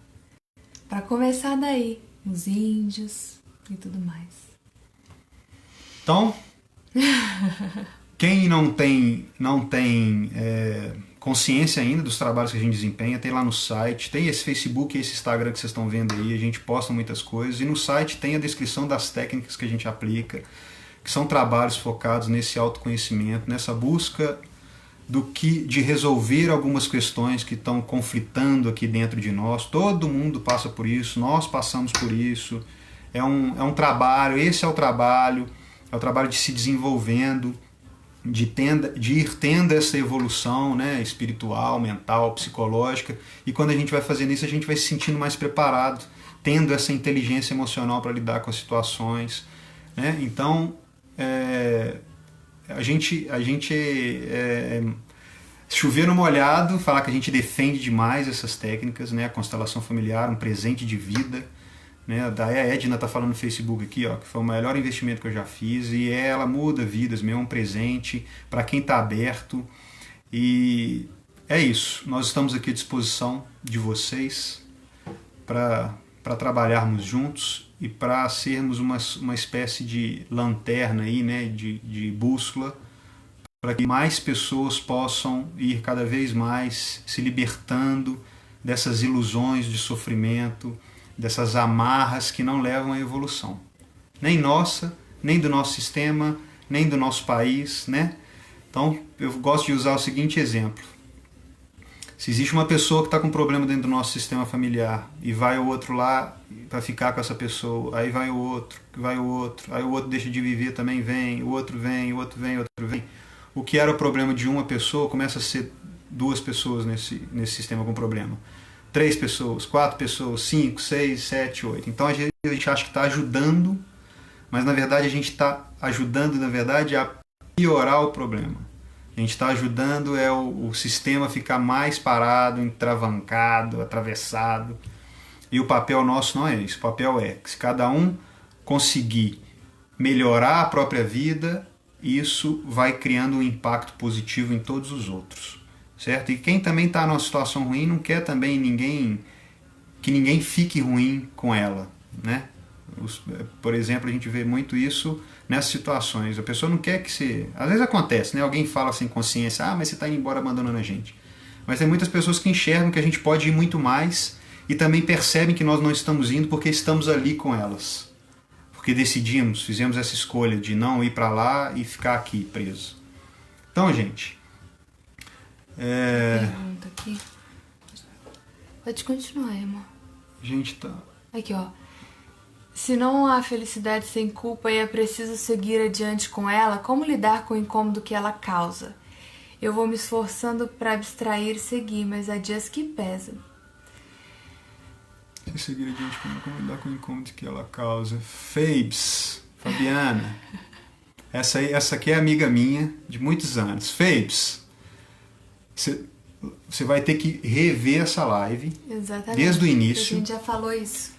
Pra começar daí, os índios e tudo mais. Então, quem não tem consciência ainda dos trabalhos que a gente desempenha, tem lá no site, tem esse Facebook e esse Instagram que vocês estão vendo aí, a gente posta muitas coisas, e no site tem a descrição das técnicas que a gente aplica, que são trabalhos focados nesse autoconhecimento, nessa busca de resolver algumas questões que estão conflitando aqui dentro de nós. Todo mundo passa por isso, nós passamos por isso, é um trabalho, esse é o trabalho de se desenvolvendo, de ir tendo essa evolução, né, espiritual, mental, psicológica, e quando a gente vai fazendo isso, a gente vai se sentindo mais preparado, tendo essa inteligência emocional para lidar com as situações, né? Então, a gente chover no molhado, falar que a gente defende demais essas técnicas, né, a constelação familiar, um presente de vida, né? Daí a Edna tá falando no Facebook aqui, ó, que foi o melhor investimento que eu já fiz, e ela muda vidas mesmo, é um presente para quem está aberto. E é isso, nós estamos aqui à disposição de vocês para trabalharmos juntos e para sermos uma espécie de lanterna aí, né, de bússola, para que mais pessoas possam ir cada vez mais se libertando dessas ilusões de sofrimento, dessas amarras que não levam à evolução. Nem nossa, nem do nosso sistema, nem do nosso país, né? Então, eu gosto de usar o seguinte exemplo. Se existe uma pessoa que está com problema dentro do nosso sistema familiar e vai o outro lá para ficar com essa pessoa, aí vai o outro, aí o outro deixa de viver, também vem, o outro vem, o outro vem, o outro vem. O que era o problema de uma pessoa começa a ser duas pessoas nesse sistema com problema. 3 pessoas, 4 pessoas, 5, 6, 7, 8. Então a gente acha que está ajudando, mas na verdade a gente está ajudando, a piorar o problema. A gente está ajudando o sistema a ficar mais parado, entravancado, atravessado. E o papel nosso não é isso. O papel é que se cada um conseguir melhorar a própria vida, isso vai criando um impacto positivo em todos os outros. Certo? E quem também está numa situação ruim não quer também que ninguém fique ruim com ela, né? Por exemplo, a gente vê muito isso nessas situações. A pessoa não quer que se... Às vezes acontece, né? Alguém fala sem consciência, mas você está indo embora abandonando a gente. Mas tem muitas pessoas que enxergam que a gente pode ir muito mais e também percebem que nós não estamos indo porque estamos ali com elas. Porque fizemos essa escolha de não ir para lá e ficar aqui preso. Então, gente... Pergunta aqui. Pode continuar, amor. Gente, tá... Aqui, ó. Se não há felicidade sem culpa e é preciso seguir adiante com ela, como lidar com o incômodo que ela causa? Eu vou me esforçando para abstrair e seguir, mas há dias que pesam. Se seguir adiante, como lidar com o incômodo que ela causa? Fabes, Fabiana. Essa aqui é amiga minha de muitos anos. Fabes, você vai ter que rever essa live. Exatamente. Desde o início. A gente já falou isso.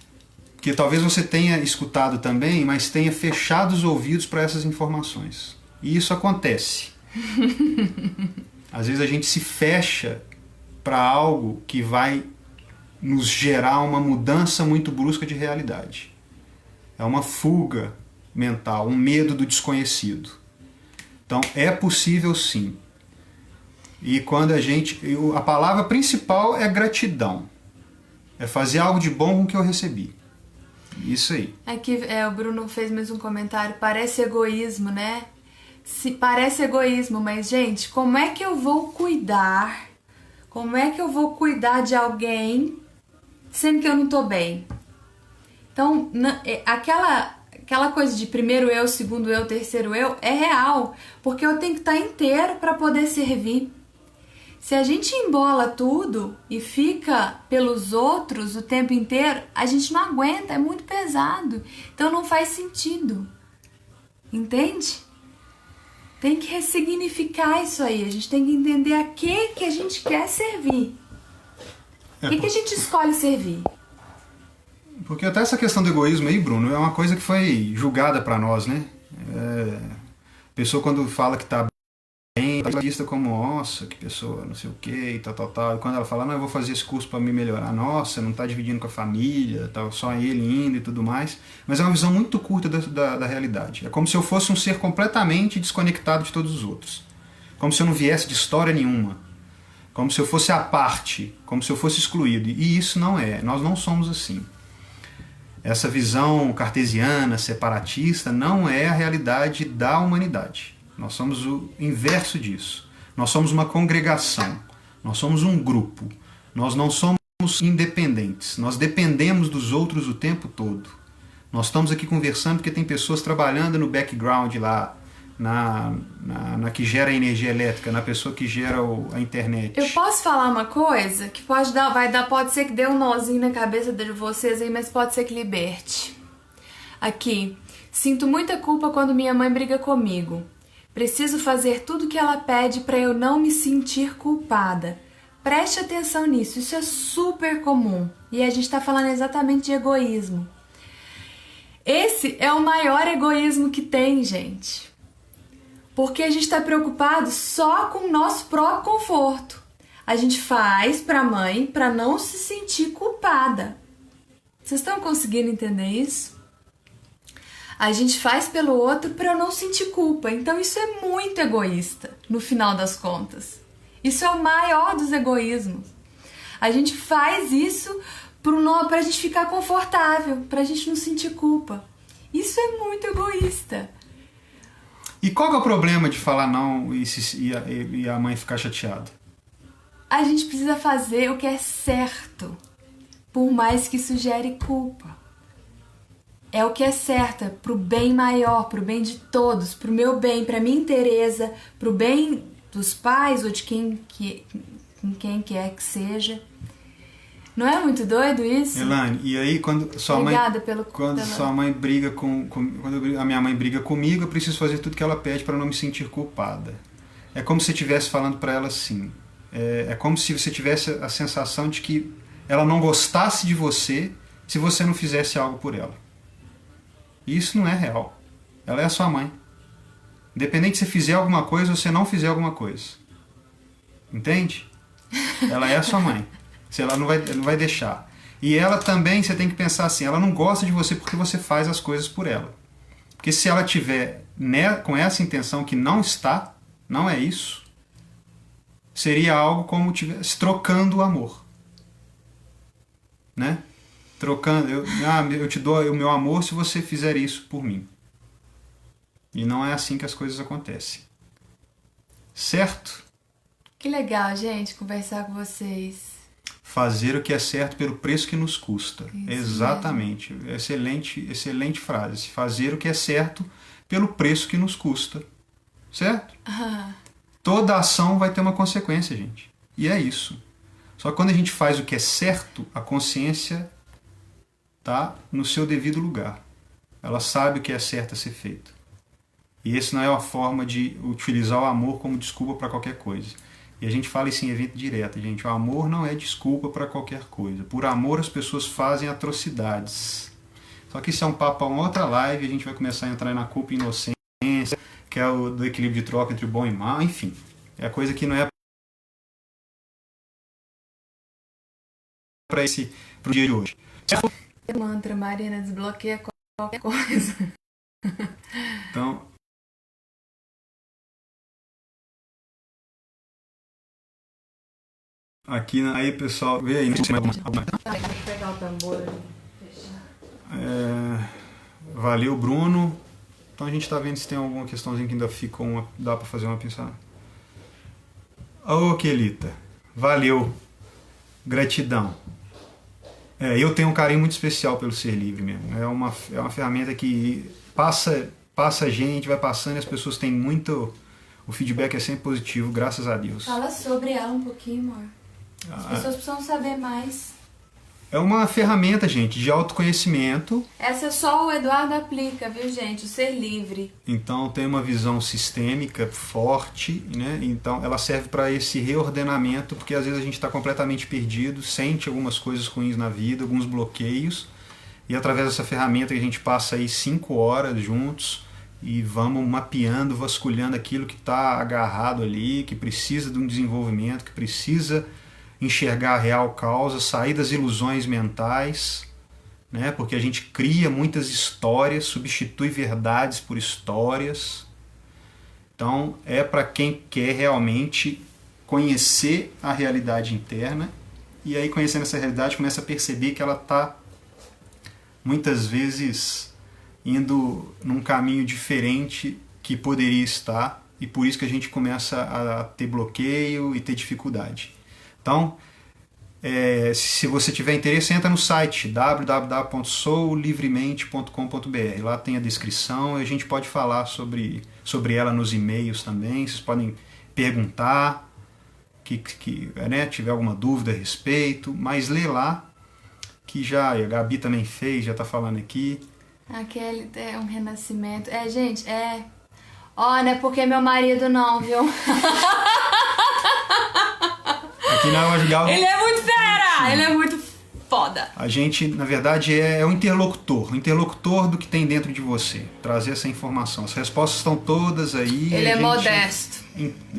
Porque talvez você tenha escutado também, mas tenha fechado os ouvidos para essas informações. E isso acontece. Às vezes a gente se fecha para algo que vai nos gerar uma mudança muito brusca de realidade. É uma fuga mental, um medo do desconhecido. Então é possível sim. E quando a palavra principal é gratidão. É fazer algo de bom com o que eu recebi. Isso aí. Aqui o Bruno fez mais um comentário. Parece egoísmo, né? Parece egoísmo, mas gente, como é que eu vou cuidar? Como é que eu vou cuidar de alguém sendo que eu não tô bem? Então, aquela coisa de primeiro eu, segundo eu, terceiro eu é real, porque eu tenho que estar inteiro para poder servir. Se a gente embola tudo e fica pelos outros o tempo inteiro, a gente não aguenta, é muito pesado. Então não faz sentido. Entende? Tem que ressignificar isso aí. A gente tem que entender a que a gente quer servir. O que a gente escolhe servir? Porque até essa questão do egoísmo aí, Bruno, é uma coisa que foi julgada para nós, né? A pessoa quando fala que tá bem, tá vista como, nossa, que pessoa, não sei o que, e tal. E quando ela fala, não, eu vou fazer esse curso para me melhorar, nossa, não tá dividindo com a família, tal, só ele indo e tudo mais. Mas é uma visão muito curta da realidade. É como se eu fosse um ser completamente desconectado de todos os outros. Como se eu não viesse de história nenhuma. Como se eu fosse à parte, como se eu fosse excluído. E isso não é, nós não somos assim. Essa visão cartesiana, separatista, não é a realidade da humanidade. Nós somos o inverso disso. Nós somos uma congregação. Nós somos um grupo. Nós não somos independentes. Nós dependemos dos outros o tempo todo. Nós estamos aqui conversando porque tem pessoas trabalhando no background lá, na que gera a energia elétrica, na pessoa que gera a internet. Eu posso falar uma coisa que pode ser que dê um nozinho na cabeça de vocês aí, mas pode ser que liberte. Aqui, sinto muita culpa quando minha mãe briga comigo. Preciso fazer tudo o que ela pede para eu não me sentir culpada. Preste atenção nisso, isso é super comum. E a gente está falando exatamente de egoísmo. Esse é o maior egoísmo que tem, gente. Porque a gente está preocupado só com o nosso próprio conforto. A gente faz para a mãe para não se sentir culpada. Vocês estão conseguindo entender isso? A gente faz pelo outro para não sentir culpa. Então isso é muito egoísta, no final das contas. Isso é o maior dos egoísmos. A gente faz isso para a gente ficar confortável, para a gente não sentir culpa. Isso é muito egoísta. E qual que é o problema de falar não e a mãe ficar chateada? A gente precisa fazer o que é certo, por mais que isso gere culpa. É o que é certo, é pro bem maior, pro bem de todos, pro meu bem, pra minha Tereza, pro bem dos pais ou de quem quer que seja. Não é muito doido isso? Elaine, e aí quando sua mãe briga quando a minha mãe briga comigo, eu preciso fazer tudo que ela pede para não me sentir culpada. É como se você estivesse falando para ela assim. É como se você tivesse a sensação de que ela não gostasse de você se você não fizesse algo por ela. E isso não é real. Ela é a sua mãe. Independente se você fizer alguma coisa ou se não fizer alguma coisa. Entende? Ela é a sua mãe. Ela não vai deixar. E ela também, você tem que pensar assim, ela não gosta de você porque você faz as coisas por ela. Porque se ela tiver com essa intenção que não está, não é isso, seria algo como tivesse trocando o amor. Né? Trocando, eu te dou o meu amor se você fizer isso por mim. E não é assim que as coisas acontecem. Certo? Que legal, gente, conversar com vocês. Fazer o que é certo pelo preço que nos custa. Isso Exatamente. Excelente frase. Fazer o que é certo pelo preço que nos custa. Certo? Toda ação vai ter uma consequência, gente. E é isso. Só que quando a gente faz o que é certo, a consciência está no seu devido lugar. Ela sabe o que é certo a ser feito. E esse não é uma forma de utilizar o amor como desculpa para qualquer coisa. E a gente fala isso em evento direto, gente. O amor não é desculpa para qualquer coisa. Por amor as pessoas fazem atrocidades. Só que isso é um papo para uma outra live. A gente vai começar a entrar na culpa e inocência, que é o do equilíbrio de troca entre o bom e o mal. Enfim, é coisa que não é para o dia de hoje. Mantra, Marina, desbloqueia qualquer coisa. Então, aqui, aí pessoal, vê aí, não sei mais alguma. Vou pegar o tambor ali. Valeu, Bruno. Então a gente está vendo se tem alguma questãozinha que ainda fica dá para fazer uma pensada. Ô, Kelita, valeu, gratidão. Eu tenho um carinho muito especial pelo Ser Livre mesmo. É uma ferramenta que passa a gente, vai passando e as pessoas têm muito... O feedback é sempre positivo, graças a Deus. Fala sobre ela um pouquinho, amor. As pessoas precisam saber mais. É uma ferramenta, gente, de autoconhecimento. Essa só o Eduardo aplica, viu, gente? O Ser Livre. Então tem uma visão sistêmica forte, né? Então ela serve para esse reordenamento, porque às vezes a gente está completamente perdido, sente algumas coisas ruins na vida, alguns bloqueios, e através dessa ferramenta que a gente passa aí 5 horas juntos e vamos mapeando, vasculhando aquilo que está agarrado ali, que precisa de um desenvolvimento, que precisa enxergar a real causa, sair das ilusões mentais, né? Porque a gente cria muitas histórias, substitui verdades por histórias. Então é para quem quer realmente conhecer a realidade interna, e aí conhecendo essa realidade começa a perceber que ela está muitas vezes indo num caminho diferente que poderia estar, e por isso que a gente começa a ter bloqueio e ter dificuldade. Então, se você tiver interesse, entra no site www.soulivremente.com.br. Lá tem a descrição e a gente pode falar sobre ela nos e-mails também. Vocês podem perguntar, né, tiver alguma dúvida a respeito, mas lê lá, que já a Gabi também fez, já está falando aqui. Aquele é um renascimento. Gente, Ó, não é porque meu marido não, viu? Aqui na Ajugal. Ele é muito fera! Ele é muito foda. A gente, na verdade, é o interlocutor do que tem dentro de você. Trazer essa informação. As respostas estão todas aí. Ele é modesto.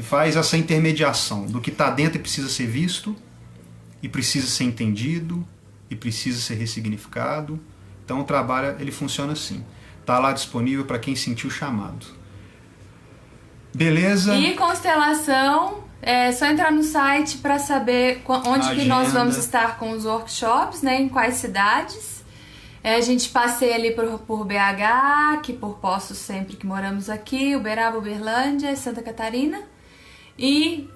Faz essa intermediação do que está dentro e precisa ser visto, e precisa ser entendido, e precisa ser ressignificado. Então o trabalho, ele funciona assim. Está lá disponível para quem sentiu o chamado. Beleza? E constelação, é só entrar no site para saber onde que nós vamos estar com os workshops, né, em quais cidades. A gente passeia ali por BH, que por Poços sempre que moramos aqui, Uberaba, Uberlândia, Santa Catarina. E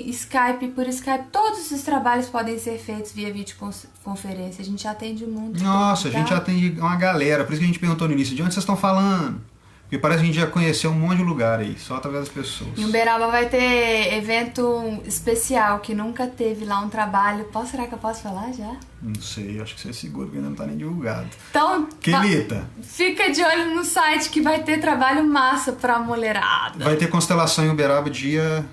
Skype, por Skype, todos esses trabalhos podem ser feitos via videoconferência. A gente atende o mundo. Nossa, todo, a gente atende uma galera. Por isso que a gente perguntou no início, de onde vocês estão falando? Porque parece que a gente já conheceu um monte de lugar aí, só através das pessoas. Em Uberaba vai ter evento especial, que nunca teve lá um trabalho. Será que eu posso falar já? Não sei, acho que você é seguro, porque ainda não tá nem divulgado. Então, Kelita, fica de olho no site que vai ter trabalho massa pra mulherada. vai ter constelação em Uberaba dia...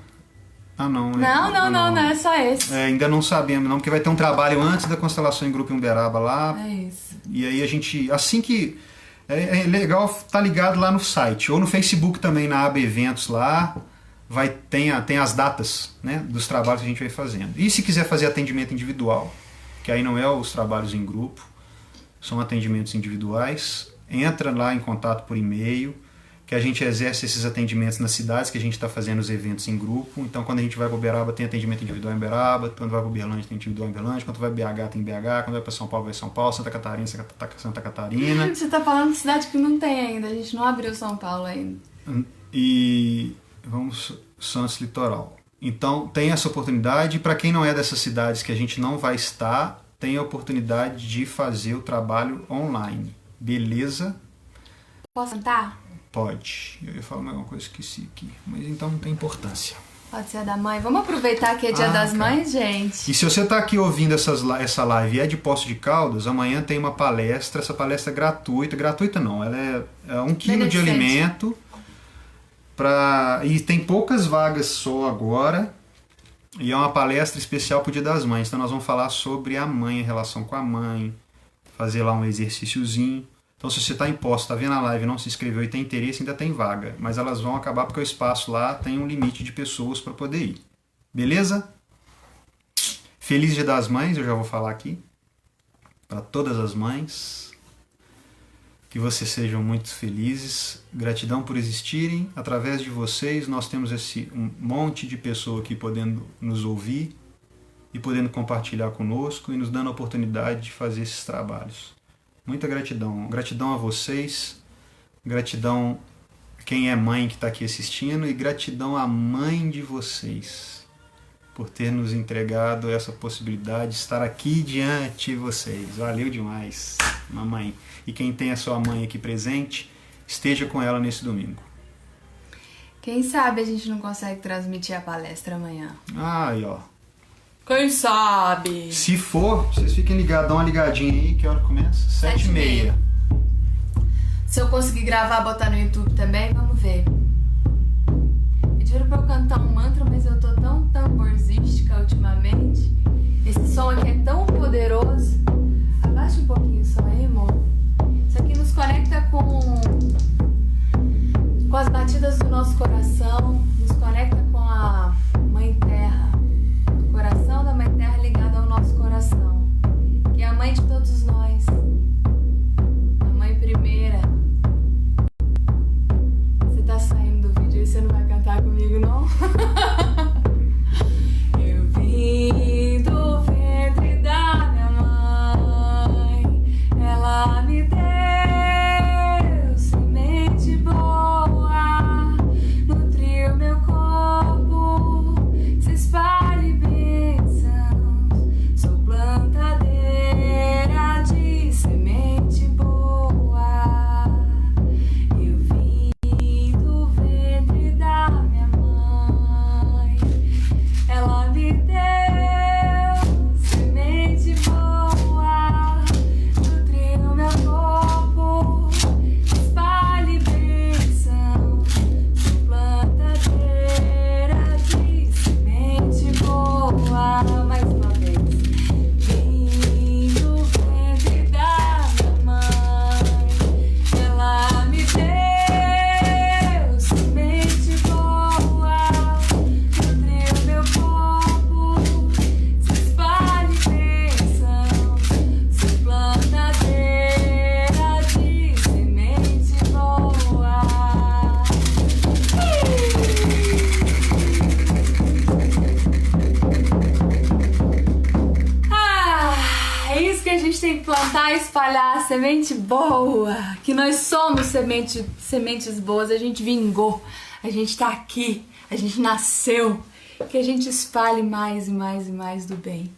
Não é só esse. Ainda não sabemos, não, porque vai ter um trabalho antes da constelação em grupo em Uberaba lá. É isso. E aí a gente, assim que... É legal estar ligado lá no site, ou no Facebook também, na aba Eventos lá, tem as datas, né, dos trabalhos que a gente vai fazendo. E se quiser fazer atendimento individual, que aí não é os trabalhos em grupo, são atendimentos individuais, entra lá em contato por e-mail, que a gente exerce esses atendimentos nas cidades que a gente está fazendo os eventos em grupo. Então, quando a gente vai para Uberaba, tem atendimento individual em Uberaba. Quando vai para Uberlândia, tem individual em Uberlândia. Quando vai para BH, tem BH. Quando vai para São Paulo, vai São Paulo. Santa Catarina, Santa Catarina. Você está falando de cidade que não tem ainda. A gente não abriu São Paulo ainda. E vamos Santos Litoral. Então tem essa oportunidade. Para quem não é dessas cidades que a gente não vai estar, tem a oportunidade de fazer o trabalho online. Beleza? Posso cantar? Pode. Eu ia falar mais alguma coisa, esqueci aqui. Mas então não tem importância. Pode ser a da mãe. Vamos aproveitar que é Dia das Mães, gente. E se você está aqui ouvindo essa live e é de Poços de Caldas, amanhã tem uma palestra. Essa palestra é gratuita. Gratuita não, ela é 1 quilo de alimento. E tem poucas vagas só agora. E é uma palestra especial para o Dia das Mães. Então nós vamos falar sobre a mãe, a relação com a mãe. Fazer lá um exercíciozinho. Então se você está em Poços, está vendo a live, não se inscreveu e tem interesse, ainda tem vaga. Mas elas vão acabar porque o espaço lá tem um limite de pessoas para poder ir. Beleza? Feliz Dia das Mães, eu já vou falar aqui. Para todas as mães. Que vocês sejam muito felizes. Gratidão por existirem. Através de vocês, nós temos um monte de pessoa aqui podendo nos ouvir e podendo compartilhar conosco e nos dando a oportunidade de fazer esses trabalhos. Muita gratidão. Gratidão a vocês. Gratidão a quem é mãe que está aqui assistindo. E gratidão à mãe de vocês por ter nos entregado essa possibilidade de estar aqui diante de vocês. Valeu demais, mamãe. E quem tem a sua mãe aqui presente, esteja com ela nesse domingo. Quem sabe a gente não consegue transmitir a palestra amanhã. Aí, ó. Quem sabe? Se for, vocês fiquem ligados, dá uma ligadinha aí, que hora começa? 7h30. Se eu conseguir gravar, botar no YouTube também, vamos ver. Pediram pra eu cantar um mantra, mas eu tô tão tamborzística ultimamente. Esse som aqui é tão poderoso. Abaixa um pouquinho o som aí, amor. Isso aqui nos conecta com as batidas do nosso coração, nos conecta com a Mãe Terra. O coração da Mãe Terra ligado ao nosso coração, que é a mãe de todos nós, a mãe primeira. Você tá saindo do vídeo e você não vai cantar comigo, não? Eu vim do ventre da minha mãe, ela me deu semente boa, nutriu meu corpo, se espalhe bênçãos, sou plantadeira de semente boa. Eu vim do ventre da minha mãe, ela me deu semente boa, nutriu meu corpo, espalhe bênção, sou plantadeira de semente boa. Mais uma vez. Vim do ventre da minha mãe, ela me deu semente boa, nutriu meu corpo, se espalhe bênção, sou plantadeira de semente boa. É isso que a gente tem que plantar e espalhar, semente boa. Que nós somos sementes boas, a gente vingou, a gente tá aqui, a gente nasceu. Que a gente espalhe mais e mais e mais do bem.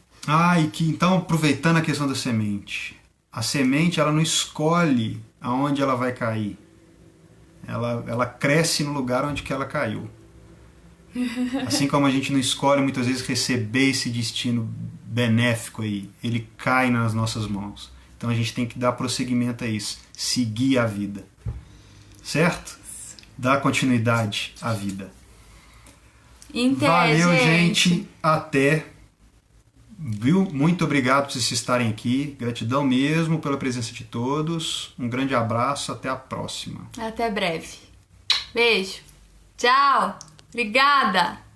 Então, aproveitando a questão da semente. A semente, ela não escolhe aonde ela vai cair. Ela cresce no lugar onde que ela caiu. Assim como a gente não escolhe muitas vezes receber esse destino benéfico aí, ele cai nas nossas mãos. Então a gente tem que dar prosseguimento a isso, seguir a vida. Certo? Dar continuidade à vida. Valeu, gente. Até. Viu? Muito obrigado por vocês estarem aqui. Gratidão mesmo pela presença de todos. Um grande abraço. Até a próxima. Até breve. Beijo. Tchau. Obrigada.